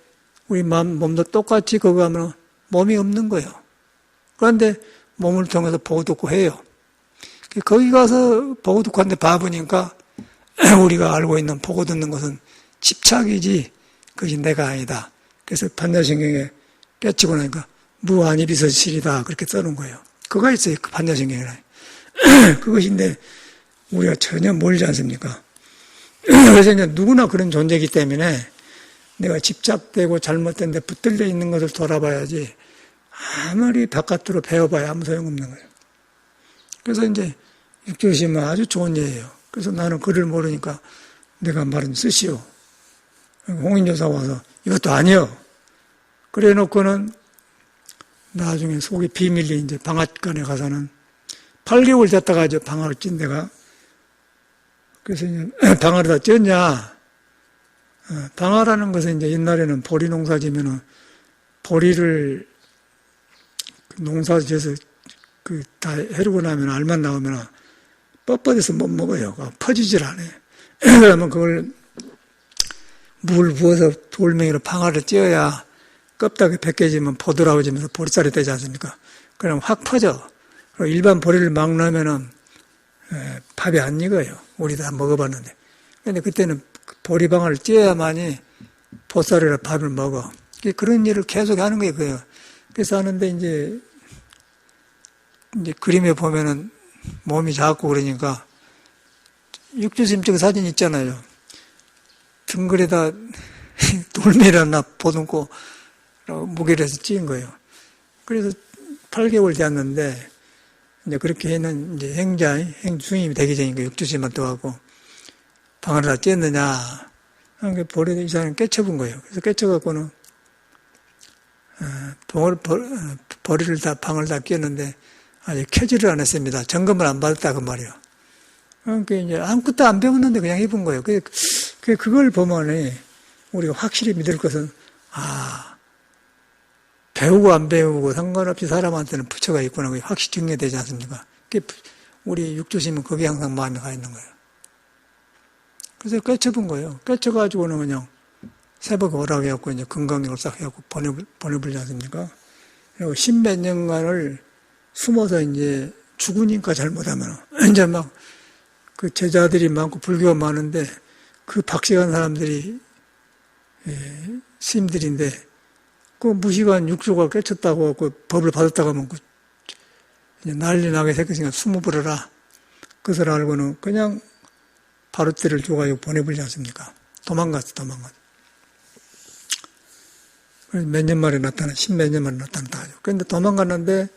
우리 몸도 똑같이 거기 가면 몸이 없는 거예요. 그런데 몸을 통해서 보고 듣고 해요. 거기 가서 보고 듣고 하는데 봐보니까 우리가 알고 있는 보고 듣는 것은 집착이지 그것이 내가 아니다. 그래서 반야신경에 깨치고 나니까 무아니비서실이다 그렇게 써놓은 거예요. 그거 있어요. 그 반야신경에. 그것인데 우리가 전혀 모르지 않습니까? 그래서 이제 누구나 그런 존재이기 때문에 내가 집착되고 잘못된 데 붙들려 있는 것을 돌아봐야지 아무리 바깥으로 배워봐야 아무 소용없는 거예요. 그래서 이제 육조심은 아주 좋은 예예요. 그래서 나는 글을 모르니까 내가 말은 쓰시오. 홍인조사 와서 이것도 아니요. 그래 놓고는 나중에 속이 비밀리 이제 방앗간에 가서는 8개월 됐다가 이제 방아를 찐 데가 그래서 이제 방아를 다 쪘냐. 방아라는 것은 이제 옛날에는 보리 농사 지면은 보리를 농사 지어서 다 해르고 나면 알만 나오면 뻣뻣해서 못 먹어요. 퍼지질 않아요. 그러면 그걸 물 부어서 돌멩이로 방아를 찧어야 껍데기 벗겨지면 보드라워지면서 보리쌀이 되지 않습니까? 그럼 확 퍼져. 일반 보리를 막 넣으면은 밥이 안 익어요. 우리 다 먹어봤는데. 근데 그때는 보리방아를 찧어야만이 보쌀이나 밥을 먹어. 그런 일을 계속 하는 거예요. 그래요. 그래서 하는데 이제 그림에 보면은 몸이 작고 그러니까 육조심 쪽 사진 있잖아요. 등글에다 돌멩이나 보듬고 무게를 해서 찌은 거예요. 그래서 8개월 됐는데 이제 그렇게 해는 이제 행주임이 되기 전이니까 육조심만 또 하고 방을 다 쬐느냐. 그러니까 보리도 이 사람이 깨쳐본 거예요. 그래서 깨쳐갖고는 보리를 다 방을 다 꼈는데 아직 켜지를 안 했습니다. 점검을 안 받았다 그 말이에요. 그러니까 이제 아무것도 안 배웠는데 그냥 해본 거예요. 그걸 보면 우리가 확실히 믿을 것은 배우고 안 배우고 상관없이 사람한테는 부처가 있구나. 그게 확실히 증명되지 않습니까? 우리 육조심은 거기에 항상 마음이 가 있는 거예요. 그래서 깨쳐본 거예요. 깨쳐가지고는 그냥 새벽에 오라고 해갖고 이제 건강력을 싹 해갖고 보내버리지 않습니까? 그리고 10몇 년간을 숨어서 이제 죽으니까 잘못하면 이제 막 그 제자들이 많고 불교가 많은데 그 박식한 사람들이 스님들인데 그 무시간 육조가 깨쳤다고 하고 법을 받았다고 하면 이제 난리 나게 생겼으니까 숨어버려라. 그것을 알고는 그냥 바로떼를 줘가지고 보내버리지 않습니까? 도망갔어. 몇 년 만에 나타나, 10몇 년 만에 나타났다 하죠. 그런데 도망갔는데,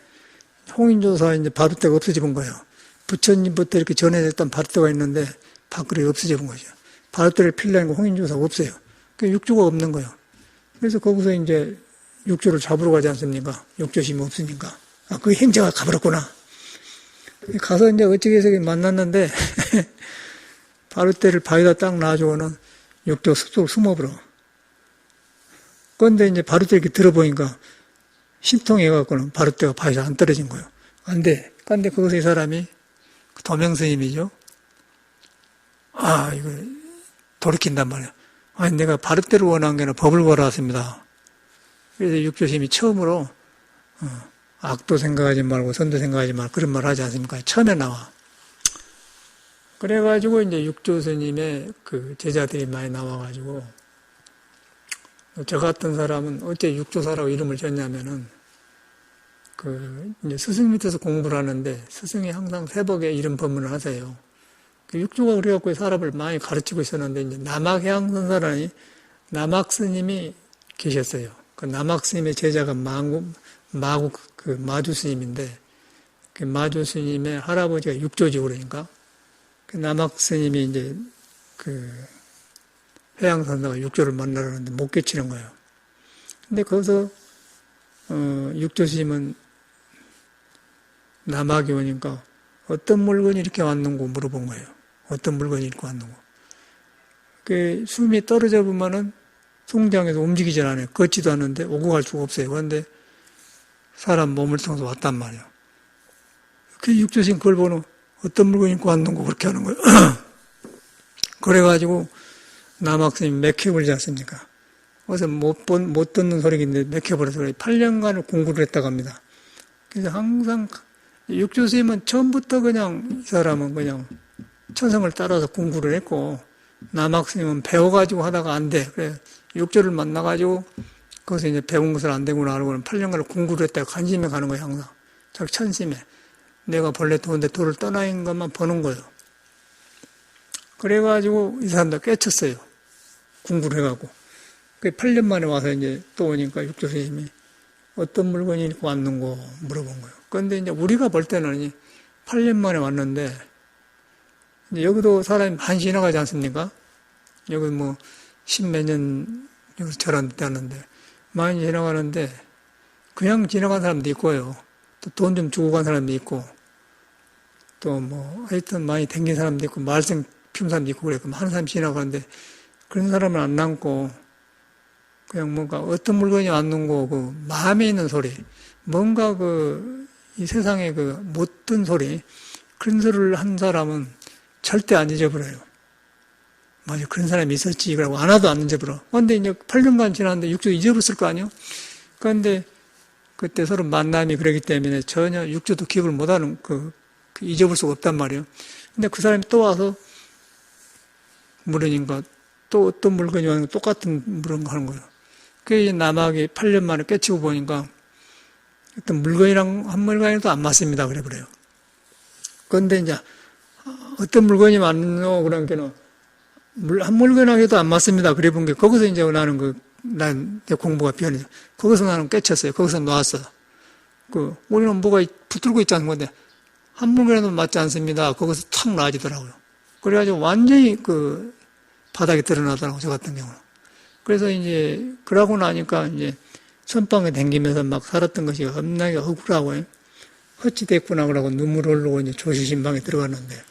홍인조사 이제 바루대가 없어져 본 거예요. 부처님부터 이렇게 전해졌던 바루대가 있는데, 밖으로 없어져 본 거죠. 바루대를 필라는 거 홍인조사가 없어요. 그 육조가 없는 거예요. 그래서 거기서 이제 육조를 잡으러 가지 않습니까? 육조심이 없으니까. 아, 그 행자가 가버렸구나. 가서 이제 어찌 해서 만났는데, 바루대를 바위다 딱 놔주고는 육조 숲속으로 숨어버려. 그런데 이제 바루대 이렇게 들어보니까 신통해갖고는 바루대가 바위에서 안 떨어진 거예요. 안 돼. 그런데 거기서 이 사람이 도명스님이죠. 아, 이거 돌이킨단 말이야. 아니, 내가 바루대를 원한 게 아니라 법을 원했습니다. 그래서 육조심이 처음으로 악도 생각하지 말고 선도 생각하지 말고 그런 말 하지 않습니까? 처음에 나와. 그래가지고 이제 육조 스님의 그 제자들이 많이 나와가지고 저 같은 사람은 어째 육조사라고 이름을 졌냐면은 그 이제 스승 밑에서 공부를 하는데 스승이 항상 새벽에 이런 법문을 하세요. 그 육조가 그래갖고 사람을 많이 가르치고 있었는데 이제 남학향 선사라니 남학 스님이 계셨어요. 그 남학 스님의 제자가 마구 그 마주 스님인데 그 마주 스님의 할아버지가 육조지 그러니까 그 남학 스님이 이제 그 해양 선사가 육조를 만나려는데 못 깨치는 거예요. 근데 거기서 육조 스님은 남학이 오니까 어떤 물건이 이렇게 왔는고 물어본 거예요. 어떤 물건이 이렇게 왔는고. 그 숨이 떨어져 보면은 송장에서 움직이질 않아요. 걷지도 않는데 오고 갈 수가 없어요. 그런데 사람 몸을 통해서 왔단 말이에요. 그 육조 스님 그걸 보는 어떤 물건이 입고 왔는고 그렇게 하는 거예요. 그래가지고 남학생이 맥혀버리지 않습니까? 그래서 못 듣는 소리인데 맥혀버려서 8년간을 공부를 했다고 합니다. 그래서 항상 육조 스님은 처음부터 그냥 이 사람은 그냥 천성을 따라서 공부를 했고 남학생은 배워가지고 하다가 안 돼. 그래 육조를 만나가지고 거기서 이제 배운 것을 안 되구나 하고 8년간을 공부를 했다가 관심에 가는 거예요. 항상 자기 천심에. 내가 본래 도는데 도를 떠나인 것만 보는 거예요. 그래가지고 이 사람도 깨쳤어요. 공부를 해가고. 8년 만에 와서 이제 또 오니까 육조 스님이 어떤 물건이 입고 왔는고 물어본 거예요. 그런데 이제 우리가 볼 때는 8년 만에 왔는데 이제 여기도 사람이 많이 지나가지 않습니까? 여기 뭐 10몇 년 여기서 절한다는데 많이 지나가는데 그냥 지나간 사람도 있고요. 또 돈 좀 주고 간 사람도 있고 또 뭐 하여튼 많이 댕긴 사람도 있고 말썽 피운 사람도 있고 그래. 많은 사람이 지나가는데 그런 사람은 안 남고 그냥 뭔가 어떤 물건이 왔는고 그 마음에 있는 소리 뭔가 그 이 세상에 그 못된 소리 그런 소리를 한 사람은 절대 안 잊어버려요. 맞아 그런 사람이 있었지 그러고 안 와도 안 잊어버려. 그런데 이제 8년간 지났는데 육조 잊어버렸을 거 아니에요? 그런데 그때 서로 만남이 그러기 때문에 전혀 육조도 기억을 못하는 잊어볼 수가 없단 말이에요. 근데 그 사람이 또 와서 물으니까 또 어떤 물건이 왔는 거 똑같은 물건 하는 거예요. 그게 남학이 8년 만에 깨치고 보니까 어떤 물건이랑 한 물건이도 안 맞습니다. 그래 버려요. 그런데 이제 어떤 물건이 맞노 그러니까는 한 물건하고 해도 안 맞습니다. 그래 본 게 거기서 이제 나는 내 공부가 변해요. 거기서 나는 깨쳤어요. 거기서 놓았어. 우리는 뭐가 붙들고 있지 않은 건데 한 물건에도 맞지 않습니다. 거기서 탁 나아지더라고요. 그래가지고 완전히 바닥에 드러나더라고요. 저 같은 경우는. 그래서 이제, 그러고 나니까 이제, 선방에 댕기면서 막 살았던 것이 겁나게 억울하고, 헛짓했구나, 그러고 눈물 흘리고 이제 조시신방에 들어갔는데,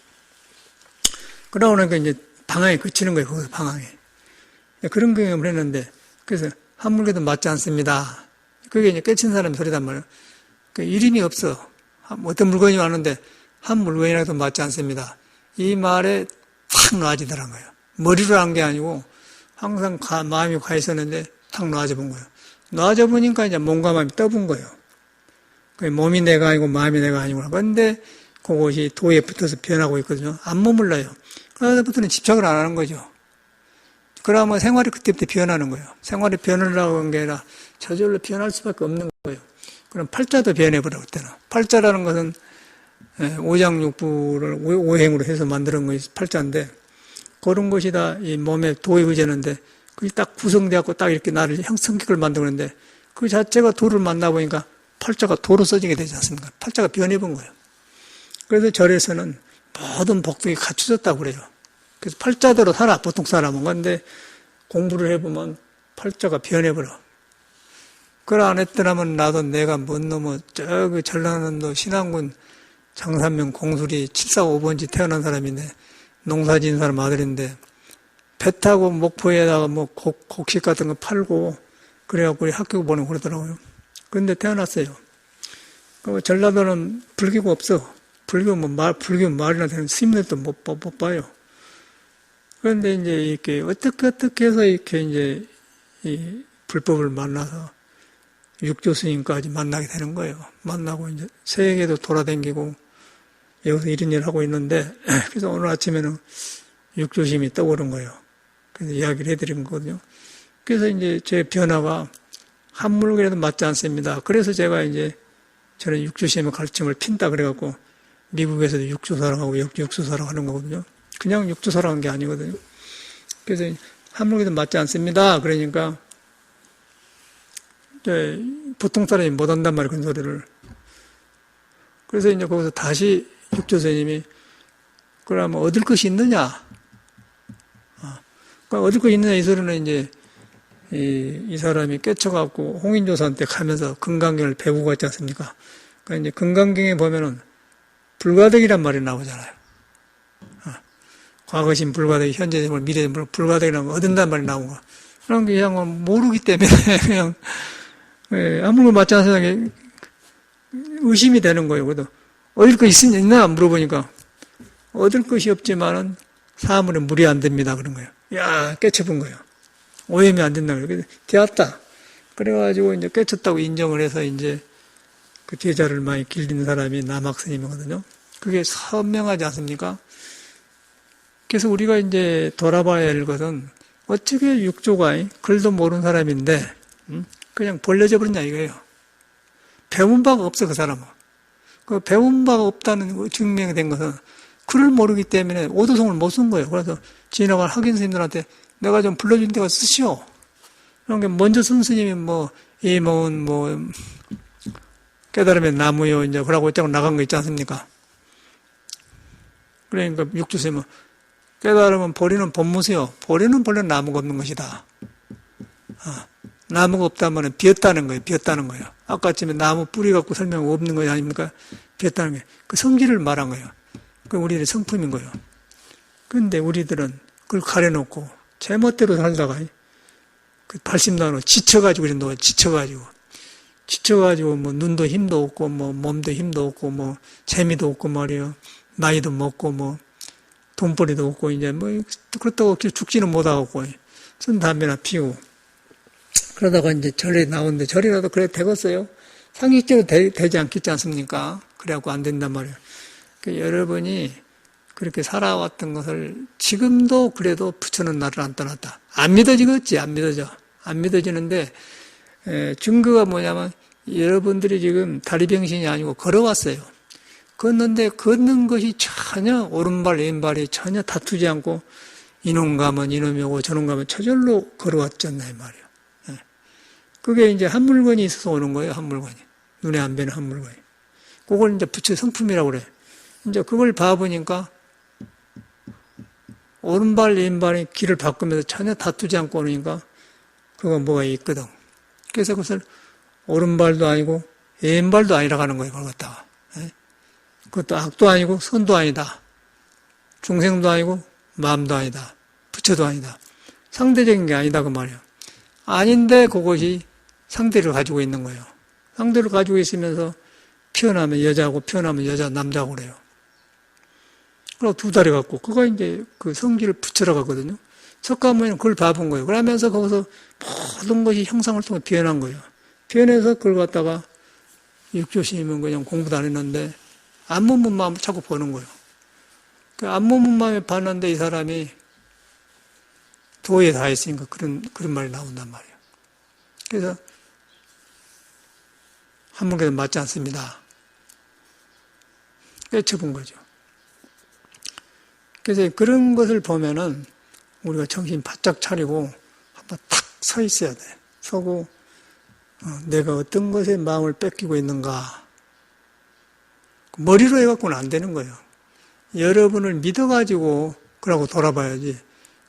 그러고 나니까 이제 방황에 그치는 거예요. 거기서 방황에. 그런 경험을 했는데, 그래서 한 물건도 맞지 않습니다. 그게 이제 깨친 사람 소리단 말이에요. 이름이 없어. 어떤 물건이 왔는데, 한 물건이라도 맞지 않습니다. 이 말에 탁 놔지더란 거예요. 머리로 한 게 아니고 항상 마음이 가 있었는데 탁 놔져 본 거예요. 놔져 보니까 이제 몸과 마음이 떠본 거예요. 몸이 내가 아니고 마음이 내가 아니구나. 그런데 그것이 도에 붙어서 변하고 있거든요. 안 머물러요. 그러다부터는 집착을 안 하는 거죠. 그러면 생활이 그때부터 변하는 거예요. 생활이 변하려고 한 게 아니라 저절로 변할 수밖에 없는 거예요. 그럼 팔자도 변해버려 그때는. 팔자라는 것은 오장육부를 오행으로 해서 만드는 것이 팔자인데 그런 것이 다 이 몸에 도에 의지하는데 그게 딱 구성되었고 딱 이렇게 나를 성격을 만드는데 그 자체가 도를 만나보니까 팔자가 도로 써지게 되지 않습니까? 팔자가 변해본 거예요. 그래서 절에서는 모든 복덕이 갖춰졌다고 그래요. 그래서 팔자대로 살아, 보통 사람은. 그런데 공부를 해보면 팔자가 변해버려. 그걸 안 했더라면 나도 내가 뭔 놈의 저기 전라남도 신안군 장산면 공수리 745번지 태어난 사람인데 농사 지은 사람 아들인데 배 타고 목포에다가 뭐 곡식 같은 거 팔고 그래갖고 우리 학교 보내고 그러더라고요. 그런데 태어났어요. 전라도는 불교가 없어. 불교 말이나 되는 스님들도 못 봐요. 그런데 이제 이렇게 어떻게 해서 이렇게 이제 이 불법을 만나서 육조 스님까지 만나게 되는 거예요. 만나고 이제 세계도 돌아다니고 여기서 이런 일을 하고 있는데 그래서 오늘 아침에는 육조 스님이 떠오른 거예요. 그래서 이야기를 해드린 거거든요. 그래서 이제 제 변화가 한물그래도 맞지 않습니다. 그래서 제가 이제 저는 육조 스님의 가르침을 핀다 그래갖고 미국에서도 육조사랑하고 육조사랑 하는 거거든요. 그냥 육조사랑한 게 아니거든요. 그래서 한물그래도 맞지 않습니다. 그러니까 보통 사람이 못 한단 말이에요, 그런 소리를. 그래서 이제 거기서 다시 육조 스님이 그러면 얻을 것이 있느냐? 그러니까 얻을 것이 있느냐 이 소리는 이제 이 사람이 깨쳐갖고 홍인조사한테 가면서 금강경을 배우고 갔지 않습니까? 그러니까 이제 금강경에 보면은 불가덕이란 말이 나오잖아요. 과거신 불가덕이, 현재신 미래신 불가덕이라는 거 얻는단 말이 나온 거. 그런 게 그냥 모르기 때문에 그냥 아무런 맞지 않은 세상에 의심이 되는 거예요. 그래도 얻을 것이 있나 물어보니까 얻을 것이 없지만은 사물에 물이 안 됩니다. 그런 거예요. 야, 깨쳐본 거예요. 오염이 안 된다. 그래서 되었다. 그래가지고 이제 깨쳤다고 인정을 해서 이제 그 제자를 많이 길리는 사람이 남학스님이거든요. 그게 선명하지 않습니까? 그래서 우리가 이제 돌아봐야 할 것은 어떻게 육조가 글도 모르는 사람인데 그냥 벌려져 버렸냐 이거예요. 배운 바가 없어 그 사람은. 그 배운 바가 없다는 증명이 된 것은 글을 모르기 때문에 오도성을 못 쓴 거예요. 그래서 지나간 학인 스님들한테 내가 좀 불러준 데가 쓰시오. 그런 게 먼저 쓴 스님이 이모은 깨달으면 나무요 이제 그러고 있자고 나간 거 있지 않습니까? 그러니까 육조 스님은 깨달으면 보리는 본무세요. 보리는 본래 나무가 없는 것이다. 나무가 없다면 비었다는 거예요. 비었다는 거예요. 아까쯤에 나무 뿌리 갖고 설명 없는 거 아닙니까? 비었다는 거예요. 그 성질을 말한 거예요. 그 우리의 성품인 거예요. 그런데 우리들은 그걸 가려놓고 제멋대로 살다가 그 발심단으로 지쳐가지고 이런 거 지쳐가지고 뭐 눈도 힘도 없고 뭐 몸도 힘도 없고 뭐 재미도 없고 말이에요. 나이도 먹고 뭐 돈벌이도 없고 이제 뭐 그렇다고 죽지는 못하고 쓴 담배나 피우고 그러다가 이제 절에 나오는데 절이라도 그래 되겠어요? 상식적으로 되지 않겠지 않습니까? 그래갖고 안 된단 말이에요. 그러니까 여러분이 그렇게 살아왔던 것을 지금도 그래도 부처는 나를 안 떠났다. 안 믿어지겠지, 안 믿어져. 안 믿어지는데 증거가 뭐냐면 여러분들이 지금 다리병신이 아니고 걸어왔어요. 걷는데 걷는 것이 전혀 오른발 왼발이 전혀 다투지 않고 이놈 가면 이놈이고 저놈 가면 저절로 걸어왔잖아요 말이에요. 그게 이제 한 물건이 있어서 오는 거예요. 한 물건이. 눈에 안 뵈는 한 물건이. 그걸 이제 부처 성품이라고 그래. 이제 그걸 봐보니까 오른발 왼발이 길을 바꾸면서 전혀 다투지 않고 오니까 그거 뭐가 있거든. 그래서 그것을 오른발도 아니고 왼발도 아니라고 하는 거예요. 그걸 갖다가. 그것도 악도 아니고 선도 아니다. 중생도 아니고 마음도 아니다. 부처도 아니다. 상대적인 게 아니다 그 말이에요. 아닌데 그것이 상대를 가지고 있는 거예요. 상대를 가지고 있으면서 피어나면 여자고 피어나면 여자 남자고 그래요. 그리고 두 다리 갖고 그거 이제 그 성질을 부처라고 하거든요. 석가모니는 그걸 봐본 거예요. 그러면서 거기서 모든 것이 형상을 통해 변한 거예요. 변해서 그걸 갖다가 육조심은 그냥 공부도 안 했는데 안 먹는 마음을 자꾸 보는 거예요. 안 먹는 마음에 봤는데 이 사람이 도에 다 했으니까 그런 말이 나온단 말이에요. 그래서 한문께서 맞지 않습니다. 깨쳐본 거죠. 그래서 그런 것을 보면은 우리가 정신 바짝 차리고 한번 탁 서 있어야 돼. 서고 내가 어떤 것에 마음을 뺏기고 있는가. 머리로 해갖고는 안 되는 거예요. 여러분을 믿어가지고 그러고 돌아봐야지.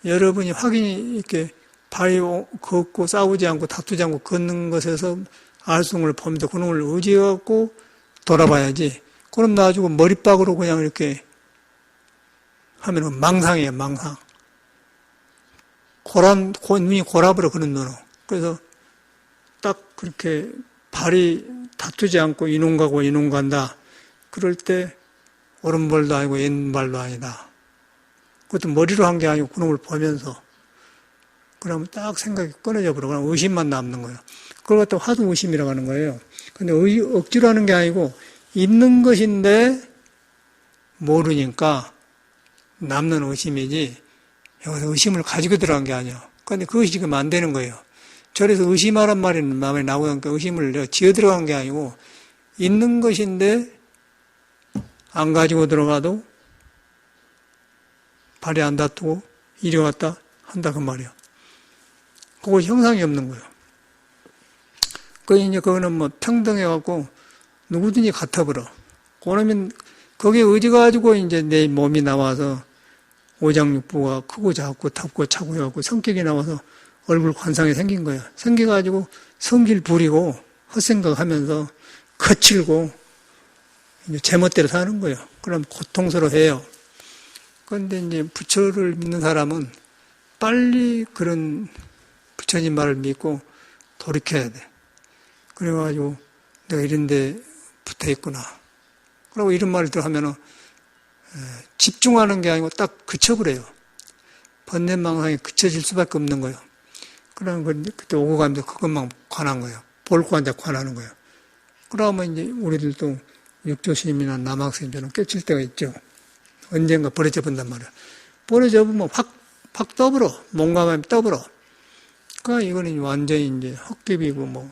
여러분이 확인이 이렇게 발이 걷고 싸우지 않고 다투지 않고 걷는 것에서 알수를 보면서 그놈을 의지해갖고 돌아봐야지. 그럼 놔주고 머리박으로 그냥 이렇게 하면은 망상이에요, 망상. 눈이 고라버려, 그런 눈으로. 그래서 딱 그렇게 발이 다투지 않고 이놈 가고 이놈 간다. 그럴 때 오른발도 아니고 왼발도 아니다. 그것도 머리로 한 게 아니고 그놈을 보면서. 그러면 딱 생각이 끊어져 버려. 그럼 의심만 남는 거예요. 그걸 갖다 화두 의심이라고 하는 거예요. 근데 억지로 하는 게 아니고 있는 것인데 모르니까 남는 의심이지 여기서 의심을 가지고 들어간 게 아니야. 그런데 그것이 지금 안 되는 거예요. 저래서 의심하란 말이 마음에 나오니까 의심을 지어 들어간 게 아니고 있는 것인데 안 가지고 들어가도 발이 안 다투고 이리 왔다 한다 그 말이야. 그거 형상이 없는 거예요. 그거는 뭐 평등해갖고 누구든지 같아버려. 그러면 거기에 의지 가지고 이제 내 몸이 나와서 오장육부가 크고 작고 탑고 차고 해갖고 성격이 나와서 얼굴 관상이 생긴 거예요. 생겨가지고 성질 부리고 헛생각 하면서 거칠고 이제 제멋대로 사는 거예요. 그럼 고통스러워해요. 그런데 이제 부처를 믿는 사람은 빨리 그런 부처님 말을 믿고 돌이켜야 돼. 그래가지고 내가 이런 데 붙어 있구나. 그리고 이런 말을 또 하면은 집중하는 게 아니고 딱 그쳐버려요. 번뇌망상이 그쳐질 수밖에 없는 거예요. 그러면 그때 오고 가면서 그것만 관한 거예요. 볼고 앉아 관하는 거예요. 그러면 이제 우리들도 육조스님이나 남학생들은 깨칠 때가 있죠. 언젠가 버려져 본단 말이에요. 버려져 보면 확 떠버려. 몸감이 떠버려. 그러니까 이거는 완전히 이제 헛개비고 뭐,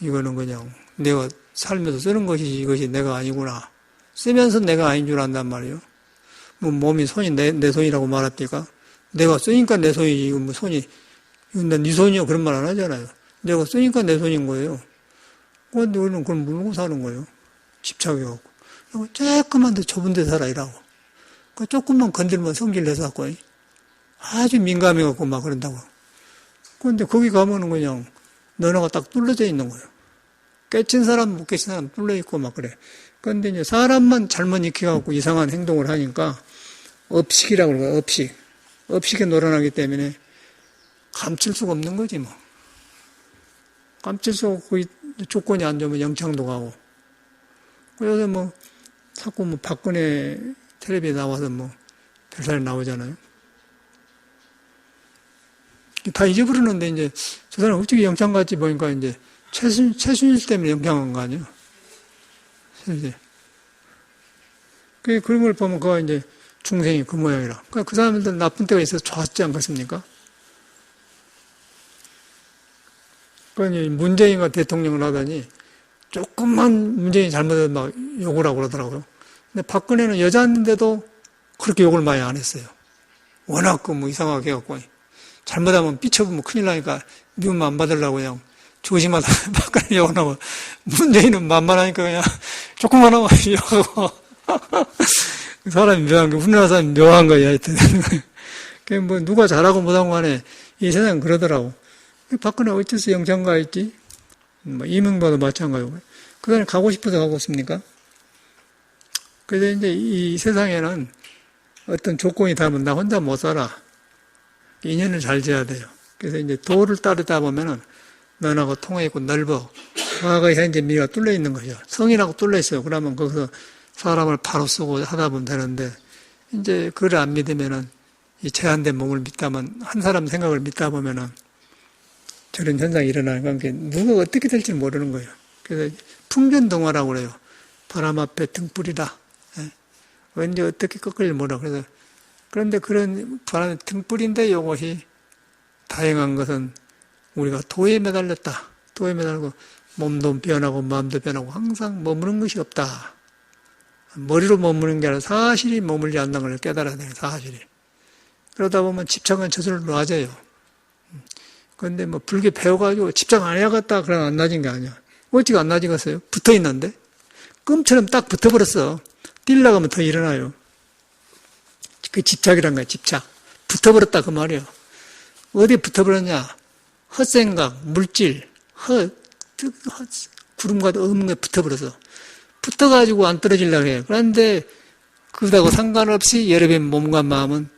이거는 그냥 내가 살면서 쓰는 것이 이것이 내가 아니구나. 쓰면서 내가 아닌 줄 안단 말이에요. 뭐 몸이 손이 내 손이라고 말합니까? 내가 쓰니까 내 손이지. 이거 뭐 손이, 이건 네 손이요. 그런 말 안 하잖아요. 내가 쓰니까 내 손인 거예요. 그런데 우리는 그걸 모르고 사는 거예요. 집착해갖고. 조금만 더 좁은 데 살아, 이라고. 조금만 건들면 성질 내서갖고, 아주 민감해갖고 막 그런다고. 그런데 거기 가면은 그냥 너나가 딱 뚫려져 있는 거예요. 깨친 사람, 못 깨친 사람 뚫려있고 막 그래. 그런데 이제 사람만 잘못 익혀갖고 이상한 행동을 하니까 업식이라고 그러고, 업식. 업식에 놀아나기 때문에 감출 수가 없는 거지, 뭐. 감출 수가 없고, 조건이 안 좋으면 영창도 가고. 그래서 뭐, 자꾸 뭐 박근혜 텔레비에 나와서 뭐, 별사리 나오잖아요. 다 잊어버리는데, 이제, 저 사람 어떻게 영창 갔지 보니까 이제, 최순실 때문에 영창 간 거 아니에요? 그런 걸 보면 그거 이제, 중생이 그 모양이라. 그러니까 그 사람들 나쁜 때가 있어서 좋았지 않겠습니까? 그러니 문재인과 대통령을 하더니 조금만 문재인이 잘못해도 막 욕을 하고 그러더라고요. 근데 박근혜는 여자인데도 그렇게 욕을 많이 안 했어요. 워낙 그 뭐 이상하게 해갖고 잘못하면 삐쳐보면 큰일 나니까 미움 안 받으려고 그냥 조심하다 박근혜 욕을 하고 문재인은 만만하니까 그냥 조금만 하면 욕하고 사람이 묘한 게 우리나라 사람이 묘한 거야 하여튼. 그 뭐 누가 잘하고 못하고 간에 이 세상은 그러더라고. 박근혜 어째서 영창 가 있지? 뭐 이명박도 마찬가지고. 그 사람이 가고 싶어서 가고 있습니까? 그래서 이제 이 세상에는 어떤 조건이 닿으면 나 혼자 못 살아. 인연을 잘 지어야 돼요. 그래서 이제 도를 따르다 보면은 너하고 통해 있고 넓어. 과거, 현재, 미래가 뚫려 있는 거죠. 성이라고 뚫려 있어요. 그러면 거기서 사람을 바로 쓰고 하다 보면 되는데, 이제 그걸 안 믿으면은 이 제한된 몸을 믿다면, 한 사람 생각을 믿다 보면은 저런 현상이 일어나는 관계, 누가 어떻게 될지 모르는 거예요. 그래서 풍전동화라고 그래요. 바람 앞에 등불이다. 예. 언제 어떻게 꺾을지 몰라. 그래서, 그런데 그런 바람에 등불인데 이것이 다행한 것은 우리가 도에 매달렸다. 도에 매달고 몸도 변하고 마음도 변하고 항상 머무는 것이 없다. 머리로 머무는 게 아니라 사실이 머물지 않는 걸 깨달아야 돼요. 사실이. 그러다 보면 집착은 저절로 놔져요. 그런데 뭐 불교 배워가지고 집착 안 해야겠다 그러면 안 나아진 게 아니야. 어찌가 안 나아지겠어요? 붙어 있는데 껌처럼 딱 붙어버렸어. 뛰려가면 더 일어나요. 그 집착이란 거야. 집착. 붙어버렸다 그 말이야. 어디에 붙어버렸냐? 헛생각, 물질, 구름과 없는 게 붙어버려서 붙어가지고 안 떨어지려고 해요. 그런데 그러다고 상관없이 여러분의 몸과 마음은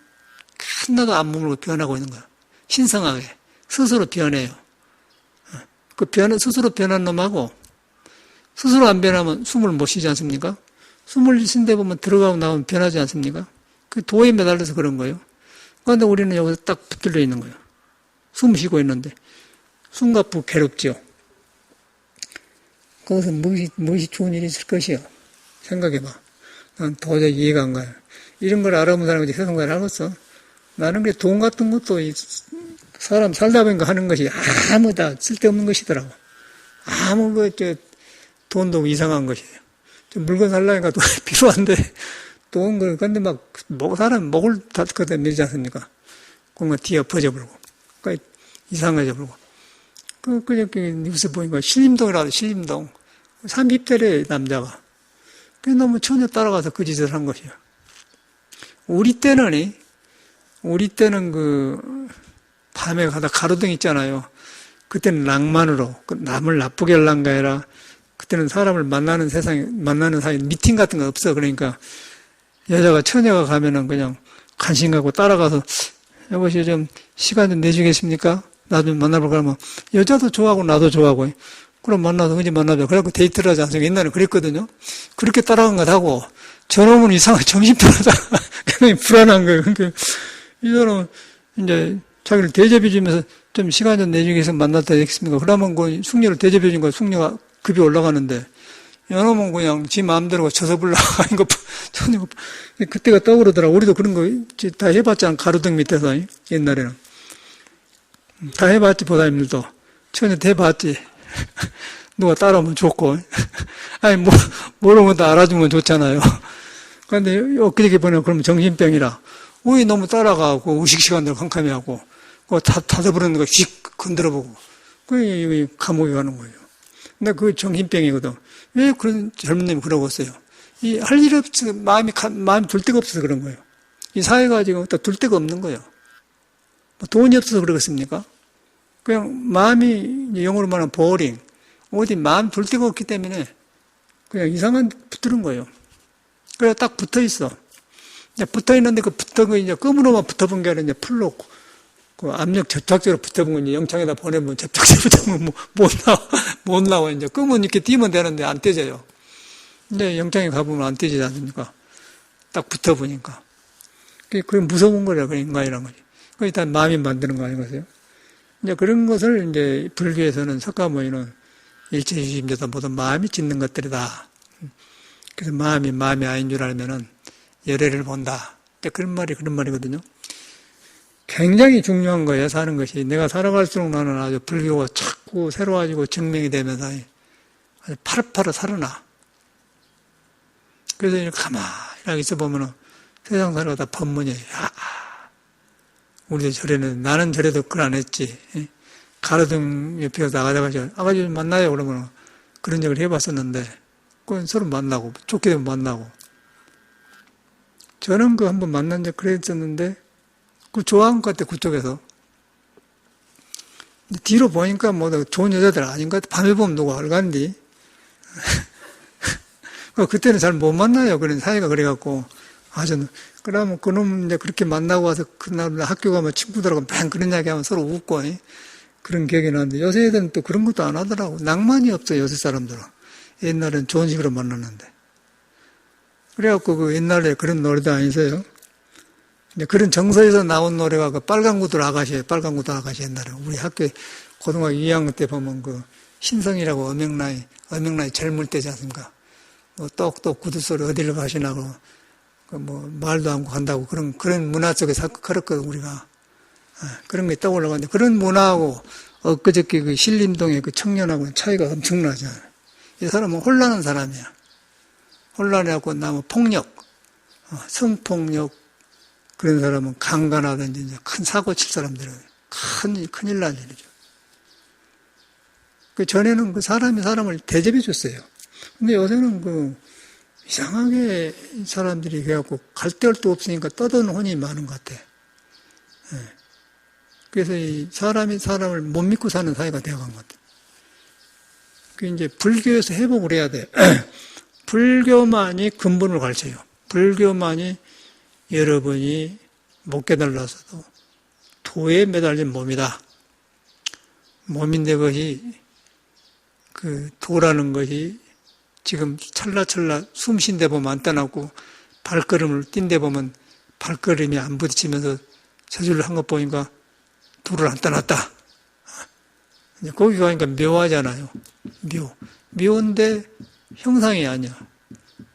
하나도 안 머물고 변하고 있는 거야. 신성하게 스스로 변해요. 그 스스로 변한 놈하고 스스로 안 변하면 숨을 못 쉬지 않습니까? 숨을 쉰데 보면 들어가고 나오면 변하지 않습니까? 그 도에 매달려서 그런 거예요. 그런데 우리는 여기서 딱 붙들려 있는 거예요. 숨 쉬고 있는데 숨가쁘고 괴롭죠. 거기서 무엇이 좋은 일이 있을 것이요. 생각해봐. 난 도저히 이해가 안 가요. 이런 걸 알아본 사람이 세상을 알았어. 나는 그 돈 같은 것도 사람 살다 보니까 하는 것이 아무 다 쓸데없는 것이더라고. 아무 돈도 이상한 것이에요. 물건 살려니까 돈 필요한데 돈 근데 사람 목을 닫거든 밀지 않습니까? 그런 거 뒤에 퍼져버리고. 그러니까 이상해져 버리고. 그저께 뉴스 보니까 신림동이라도 신림동. 30대래 남자가. 그 너무 처녀 따라가서 그 짓을 한 것이에요. 우리 때는 밤에 가다 가로등 있잖아요. 그때는 낭만으로, 남을 나쁘게 하려는 게 아니라, 그때는 사람을 만나는 사이, 미팅 같은 거 없어. 그러니까, 처녀가 가면은 그냥 관심 갖고 따라가서, 여보시 좀 시간 좀 내주겠습니까? 나 좀 만나볼까 하면, 여자도 좋아하고 나도 좋아하고, 그럼 만나서 언제 만나자. 그래갖고 데이트를 하지 않습니까? 옛날에 그랬거든요. 그렇게 따라간 것 하고, 저놈은 이상하게 정신병하다. 굉장히 불안한 거예요. 그러니까, 이 사람은 이제 자기를 대접해주면서 좀 시간 좀 내주겠으면 만났다 되겠습니까? 그러면 그 숙녀를 대접해준 거야. 숙녀가 급이 올라가는데, 이놈은 그냥 지 마음대로 쳐서 불러가는 거, 그때가 떠오르더라고. 우리도 그런 거 다 해봤잖아. 가로등 밑에서, 옛날에는. 다 해봤지, 보다님들도. 처녀 해봤지. 누가 따라오면 좋고. 아니, 모르는 것도 알아주면 좋잖아요. 그런데, 엊그저께 보면 그러면 정신병이라. 우리 너무 따라가고, 의식 시간대로 캄캄히 하고, 닫아버리는 거 휙 건드려보고. 그게 감옥에 가는 거예요. 근데 그게 정신병이거든. 왜 그런 젊은님이 그러고 있어요? 할 일 없어, 마음이 둘 데가 없어서 그런 거예요. 이 사회가 지금 둘 데가 없는 거예요. 돈이 없어서 그러겠습니까? 그냥 마음이 영어로 말하면 보링. 어디 마음 둘 데가 없기 때문에 그냥 이상한 붙들은 거예요. 그래서 딱 붙어 있어. 붙어 있는데 그 붙은 거 이제 끈으로만 붙어본 게 아니라 이제 풀로 그 압력 접착제로 붙어본 거 이제 영창에다 보내면 접착제 붙으면 못 나와. 이제 끈은 이렇게 띄면 되는데 안 떼져요. 근데 영창에 가보면 안 떼지지 않습니까? 딱 붙어보니까. 그게 무서운 거라, 그 인간이란 거지. 그 일단 마음이 만드는 거 아니겠어요? 이제 그런 것을 이제 불교에서는 석가모니는 일체주의자다 모두 마음이 짓는 것들이다. 그래서 마음이 아닌 줄 알면은 열애를 본다. 그런 말이거든요. 굉장히 중요한 거예요, 사는 것이. 내가 살아갈수록 나는 아주 불교가 자꾸 새로워지고 증명이 되면서 아주 파릇파릇 살아나. 그래서 이렇게 가만히 있어 보면은 세상 사는 거 다 법문이에요. 우리도 저래는, 나는 저래도 그걸 안 했지. 가로등 옆에 나가다가 아가씨 좀 만나요. 그러면 그런 얘기를 해봤었는데, 그건 서로 만나고, 좋게 되면 만나고. 저는 한번 만난 적 그랬었는데, 좋아한 것 같아, 그쪽에서. 뒤로 보니까 좋은 여자들 아닌 것 같아. 밤에 보면 누구 알간디. 그때는 잘 못 만나요. 그런 사이가 그래갖고. 저는. 그러면 그놈 이제 그렇게 만나고 와서 그날 학교 가면 친구들하고 맹 그런 이야기 하면 서로 웃고, 그런 기억이 나는데 요새 애들은 또 그런 것도 안 하더라고. 낭만이 없어요, 요새 사람들은. 옛날엔 좋은 식으로 만났는데. 그래갖고 옛날에 그런 노래도 아니세요? 그런 정서에서 나온 노래가 빨간구들 아가씨예요. 빨간구들 아가씨 옛날에. 우리 학교 고등학교 2학년 때 보면 신성이라고 엄영라이 젊을 때지 않습니까? 똑똑 구두소리 어디를 가시나고, 말도 않고 간다고 그런 문화 속에서 걸었거든, 우리가. 그런 게 떠올라가는데, 그런 문화하고, 엊그저께 신림동의 청년하고는 차이가 엄청나잖아요. 이 사람은 혼란한 사람이야. 혼란해갖고, 폭력, 성폭력, 그런 사람은 강간하든지 큰 사고 칠 사람들은 큰일 난 일이죠. 그 전에는 그 사람이 사람을 대접해 줬어요. 근데 요새는 이상하게 사람들이 그래갖고 갈 데 올 데 없으니까 떠드는 혼이 많은 것 같아. 예. 그래서 이 사람이 사람을 못 믿고 사는 사회가 되어간 것 같아. 그 이제 불교에서 회복을 해야 돼. 불교만이 근본을 가르쳐요. 불교만이 여러분이 못 깨달아서도 도에 매달린 몸이다. 몸인데 도라는 것이 지금 찰나찰나 숨 쉰 데 보면 안 떠나고 발걸음을 뛴 데 보면 발걸음이 안 부딪히면서 저절로 한 것 보니까 도를 안 떠났다. 거기 가니까 묘하잖아요. 묘인데 형상이 아니야.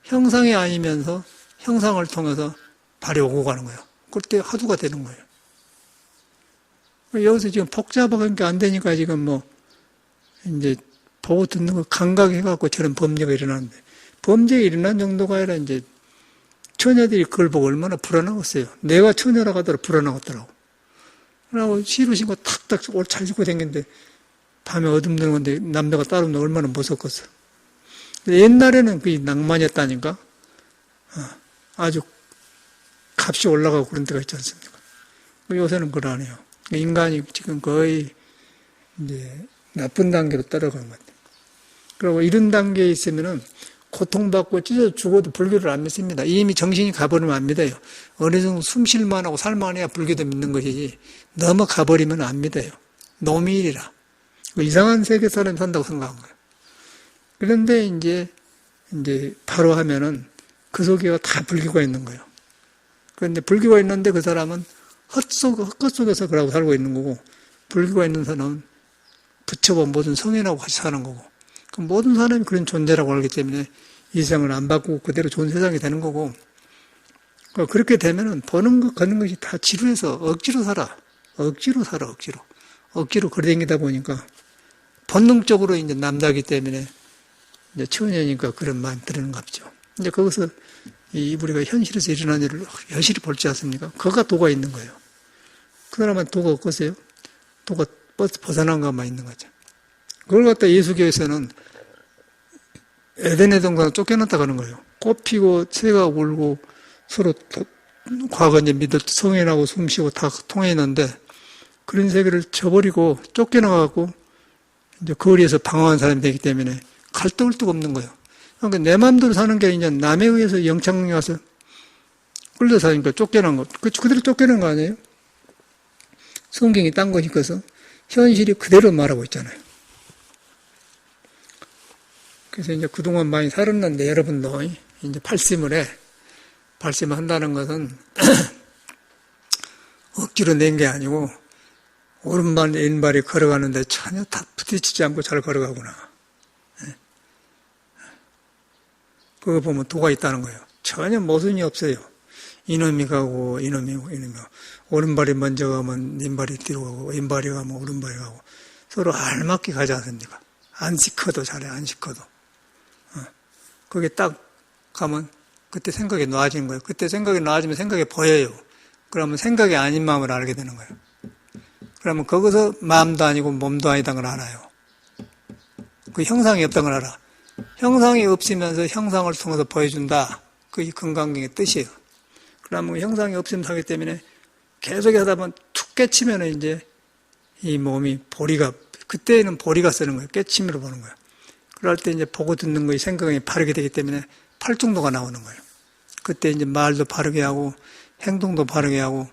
형상이 아니면서 형상을 통해서 발이 오고 가는 거예요. 그때 화두가 되는 거예요. 여기서 지금 복잡하게 안 되니까 지금 이제 보고 듣는 거 감각해갖고 저런 범죄가 일어나는데, 범죄가 일어난 정도가 아니라 이제 처녀들이 그걸 보고 얼마나 불안하겠어요. 내가 처녀라고 하더라도 불안하겠더라고. 그러고 시루 신고 탁탁 옷 잘 입고 다니는데 밤에 어둠 드는 건데 남자가 따르면 얼마나 무섭겠어. 옛날에는 그게 낭만이었다니까. 아주 값이 올라가고 그런 때가 있지 않습니까? 요새는 그걸 안 해요. 인간이 지금 거의 이제 나쁜 단계로 따라가는 것 같아요. 그리고 이런 단계에 있으면은 고통받고 찢어 죽어도 불교를 안 믿습니다. 이미 정신이 가버리면 안 믿어요. 어느 정도 숨쉴만 하고 살만 해야 불교도 믿는 것이지, 너무 가버리면 안 믿어요. 노미일이라. 이상한 세계 사람이 산다고 생각한 거예요. 그런데 이제 바로 하면은 그 속에 다 불교가 있는 거예요. 그런데 불교가 있는데 그 사람은 헛것 속에서 그러고 살고 있는 거고, 불교가 있는 사람은 부처와 모든 성인하고 같이 사는 거고, 모든 사람이 그런 존재라고 알기 때문에 이 세상을 안 바꾸고 그대로 좋은 세상이 되는 거고, 그렇게 되면은 버는 것, 걷는 것이 다 지루해서 억지로 살아. 억지로 걸어다니다 보니까 본능적으로 이제 남자기 때문에 이제 처녀니까 그런 마음이 드는 것 같죠. 이제 거기서 우리가 현실에서 일어난 일을 여실히 볼지 않습니까? 거가 도가 있는 거예요. 그 사람은 도가 없겠어요? 도가 벗어난 것만 있는 거죠. 그걸 갖다 예수교에서는 에덴의 동산을 쫓겨났다 가는 거예요. 꽃 피고 새가 울고 서로 과거 이제 믿을 성인하고 숨쉬고 다 통했는데, 그런 세계를 저버리고 쫓겨나가고 이제 거리에서 방황한 사람이 되기 때문에 갈 데 올 데가 없는 거예요. 그러니까 내 마음대로 사는 게 아니라 남에 의해서 영창에 와서 끌려 사니까 쫓겨난 거. 그대로 쫓겨난 거 아니에요? 성경이 딴 것이 있어서 현실이 그대로 말하고 있잖아요. 그래서 이제 그동안 많이 살았는데 여러분도 이제 발심을 한다는 것은 억지로 낸 게 아니고 오른발 왼발이 걸어가는데 전혀 다 부딪히지 않고 잘 걸어가구나. 그거 보면 도가 있다는 거예요. 전혀 모순이 없어요. 이놈이 가고 이놈이 가고, 오른발이 먼저 가면 왼발이 뒤로 가고, 왼발이 가면 오른발이 가고, 서로 알맞게 가지 않습니까? 안 시켜도 잘해, 안 시켜도. 거기에 딱 가면 그때 생각이 놓아지는 거예요. 그때 생각이 놓아지면 생각이 보여요. 그러면 생각이 아닌 마음을 알게 되는 거예요. 그러면 거기서 마음도 아니고 몸도 아니다는 걸 알아요. 그 형상이 없다는 걸 알아. 형상이 없으면서 형상을 통해서 보여준다. 그게 건강경의 뜻이에요. 그러면 형상이 없으면서 하기 때문에 계속 하다 보면 툭 깨치면 이제 이 몸이 그때는 보리가 쓰는 거예요. 깨침으로 보는 거예요. 그럴 때 이제 보고 듣는 것이 생각이 바르게 되기 때문에 팔중도가 나오는 거예요. 그때 이제 말도 바르게 하고 행동도 바르게 하고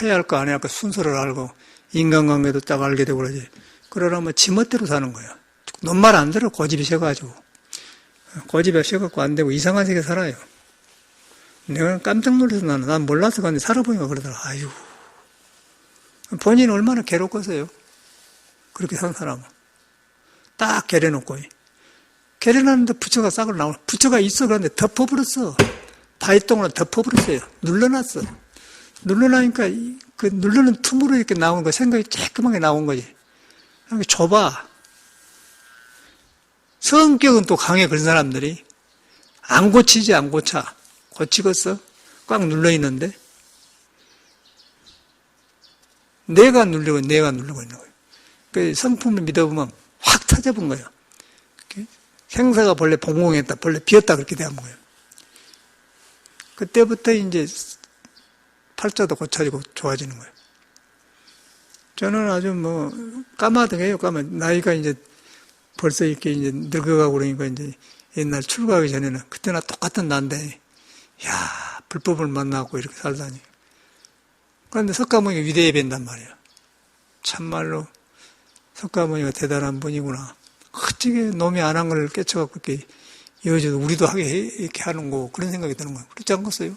해야 할 거 안 해야 할 거 순서를 알고 인간관계도 딱 알게 되고 그러지. 그러려면 지멋대로 사는 거예요. 논말 안 들어 고집이 셔가지고. 고집이 셔갖고 안 되고 이상한 세계 살아요. 내가 깜짝 놀라서 난 몰라서 갔는데 살아보니까 그러더라. 아유. 본인은 얼마나 괴롭겠어요. 그렇게 사는 사람은. 딱 개려놓고. 개려놨는데 부처가 싹을 나오고, 부처가 있어. 그런데 덮어버렸어. 바위똥으로 덮어버렸어요. 눌러놨어. 눌러나니까 그 누르는 틈으로 이렇게 나오는 거, 생각이 쬐끔하게 나온 거지. 이렇게 좁아. 성격은 또 강해, 그런 사람들이. 안 고치지, 안 고쳐. 고치겠어? 꽉 눌러있는데. 내가 누르고 있는 거예요. 그 성품을 믿어보면 확 터져본 거예요. 생사가 본래 봉공했다, 본래 비었다 그렇게 되는 거예요. 그때부터 이제 팔자도 고쳐지고 좋아지는 거예요. 저는 아주 까마득해요. 나이가 이제 벌써 이렇게 이제 늙어가고 그러니까 이제 옛날 출가하기 전에는 그때나 똑같은 난데, 야, 불법을 만나고 이렇게 살다니. 그런데 석가모니가 위대해 뵌단 말이에요. 참말로 석가모니가 대단한 분이구나. 어찌게 놈이 안 한 걸 깨쳐갖고 이렇게 이어져도 우리도 이렇게 하는 거, 그런 생각이 드는 거예요. 그렇지 않겠어요?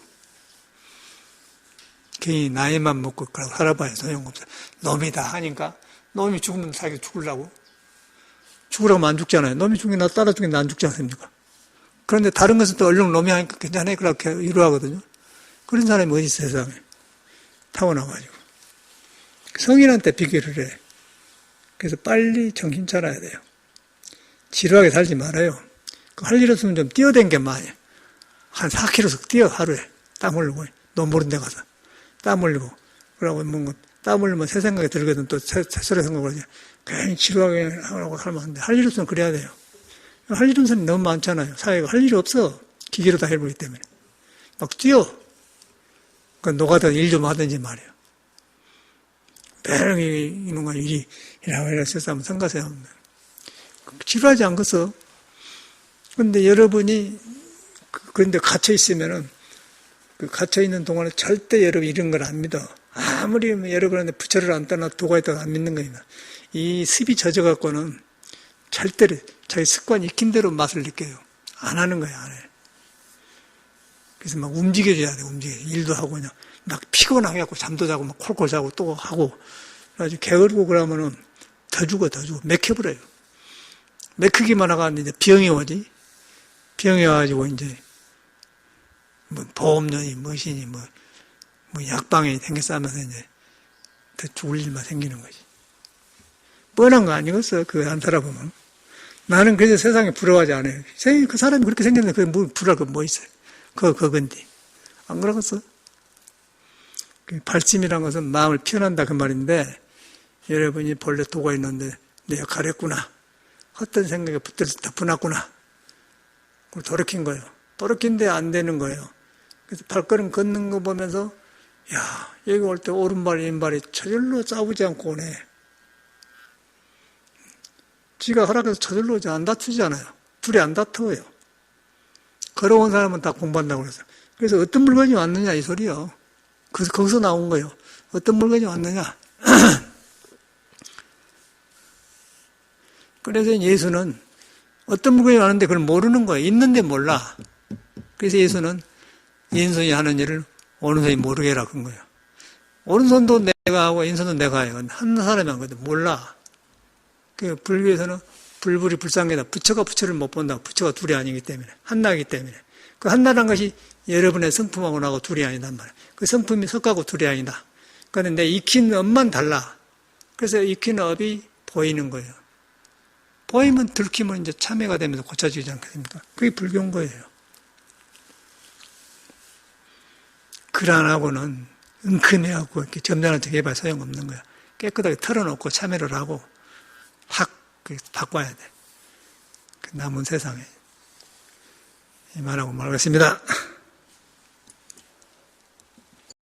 괜히 나이만 먹고 살아봐야 소용없어요. 놈이 다 하니까, 놈이 죽으면 자기 죽으려고 하면 안 죽잖아요. 놈이 죽으면 나 따라 죽으면 안 죽지 않습니까? 그런데 다른 것은 또 얼른 놈이 하니까 괜찮아요. 그렇게 위로하거든요. 그런 사람이 어디 있어요, 세상에. 타고나가지고. 성인한테 비교를 해. 그래서 빨리 정신 차려야 돼요. 지루하게 살지 말아요. 할 일 없으면 좀 뛰어댕겨 많이. 한 4km씩 뛰어, 하루에. 땀 흘리고. 너 모르는 데 가서. 땀 흘리고. 그러고 땀 흘리면 새 생각이 들거든. 또 새 소리 생각을 하지. 괜히 지루하게 하라고 살면 안 돼. 할 일 없으면 그래야 돼요. 할 일 없는 사람이 너무 많잖아요. 사회가 할 일이 없어. 기계로 다 해보기 때문에. 막 뛰어. 그 노가다 일 좀 하든지 말이에요. 매일 이놈과 일이라고 해서 한번 생각해야 합니다. 지루하지 않겠어? 그런데 여러분이, 그런데 갇혀있으면은, 그 갇혀있는 동안에 절대 여러분 이런 걸 안 믿어. 아무리 여러분한테 부처를 안 떠나 도가 있다고 안 믿는 겁니다. 이 습이 젖어갖고는 절대로 자기 습관 익힌 대로 맛을 느껴요. 안 하는 거야, 안 해. 그래서 막 움직여줘야 돼, 일도 하고 그냥. 막 피곤하게 갖고 잠도 자고 막 콜콜 자고 또 하고. 그래가지고 게으르고 그러면은 더 죽어. 맥혀버려요. 맥히기만 하고 이제 병이 오지. 병이 와가지고 이제 보험료니 무엇이니 약방이 생겨싸면서 이제 더 죽을 일만 생기는 거지. 뻔한 거 아니겠어? 그거 안 살아보면. 나는 그래서 세상에 부러워하지 않아요. 그 사람이 그렇게 생겼는데 그게 부러울 거 뭐 있어요? 그건데. 안 그러겠어? 발심이란 것은 마음을 표현한다 그 말인데, 여러분이 본래 도가 있는데 내 역할을 했구나. 헛된 생각에 붙들어서 덮어놨구나. 그걸 돌이킨 거예요. 돌이킨데 안 되는 거예요. 그래서 발걸음 걷는 거 보면서, 야, 여기 올 때 오른발, 왼발이 저절로 짜부지 않고 오네. 지가 허락해서 저절로 오지 안 다투잖아요. 둘이 안 다투어요. 걸어온 사람은 다 공부한다고 그래서. 그래서 어떤 물건이 왔느냐, 이 소리요. 거기서 나온 거예요. 어떤 물건이 왔느냐. 그래서 예수는 어떤 물건이 왔는데 그걸 모르는 거예요. 있는데 몰라. 그래서 예수는 왼손이 하는 일을 오른손이 모르게 해라 그런 거예요. 오른손도 내가 하고 왼손도 내가 해요. 한 사람이 한 건데 몰라. 그 불교에서는 불불이 불상계다. 부처가 부처를 못 본다. 부처가 둘이 아니기 때문에. 한나이기 때문에. 그 한나란 것이 여러분의 성품하고 나하고 둘이 아니단 말이에요. 그 성품이 석하고 둘이 아니다. 그런데 내 익힌 업만 달라. 그래서 익힌 업이 보이는 거예요. 보이면 들키면 이제 참회가 되면서 고쳐지지 않겠습니까? 그게 불교인 거예요. 글 안 하고는 은근해하고 이렇게 점잖은 척 해봐야 소용없는 거야. 깨끗하게 털어놓고 참회를 하고 확 바꿔야 돼. 그 남은 세상에. 이 말하고 말겠습니다.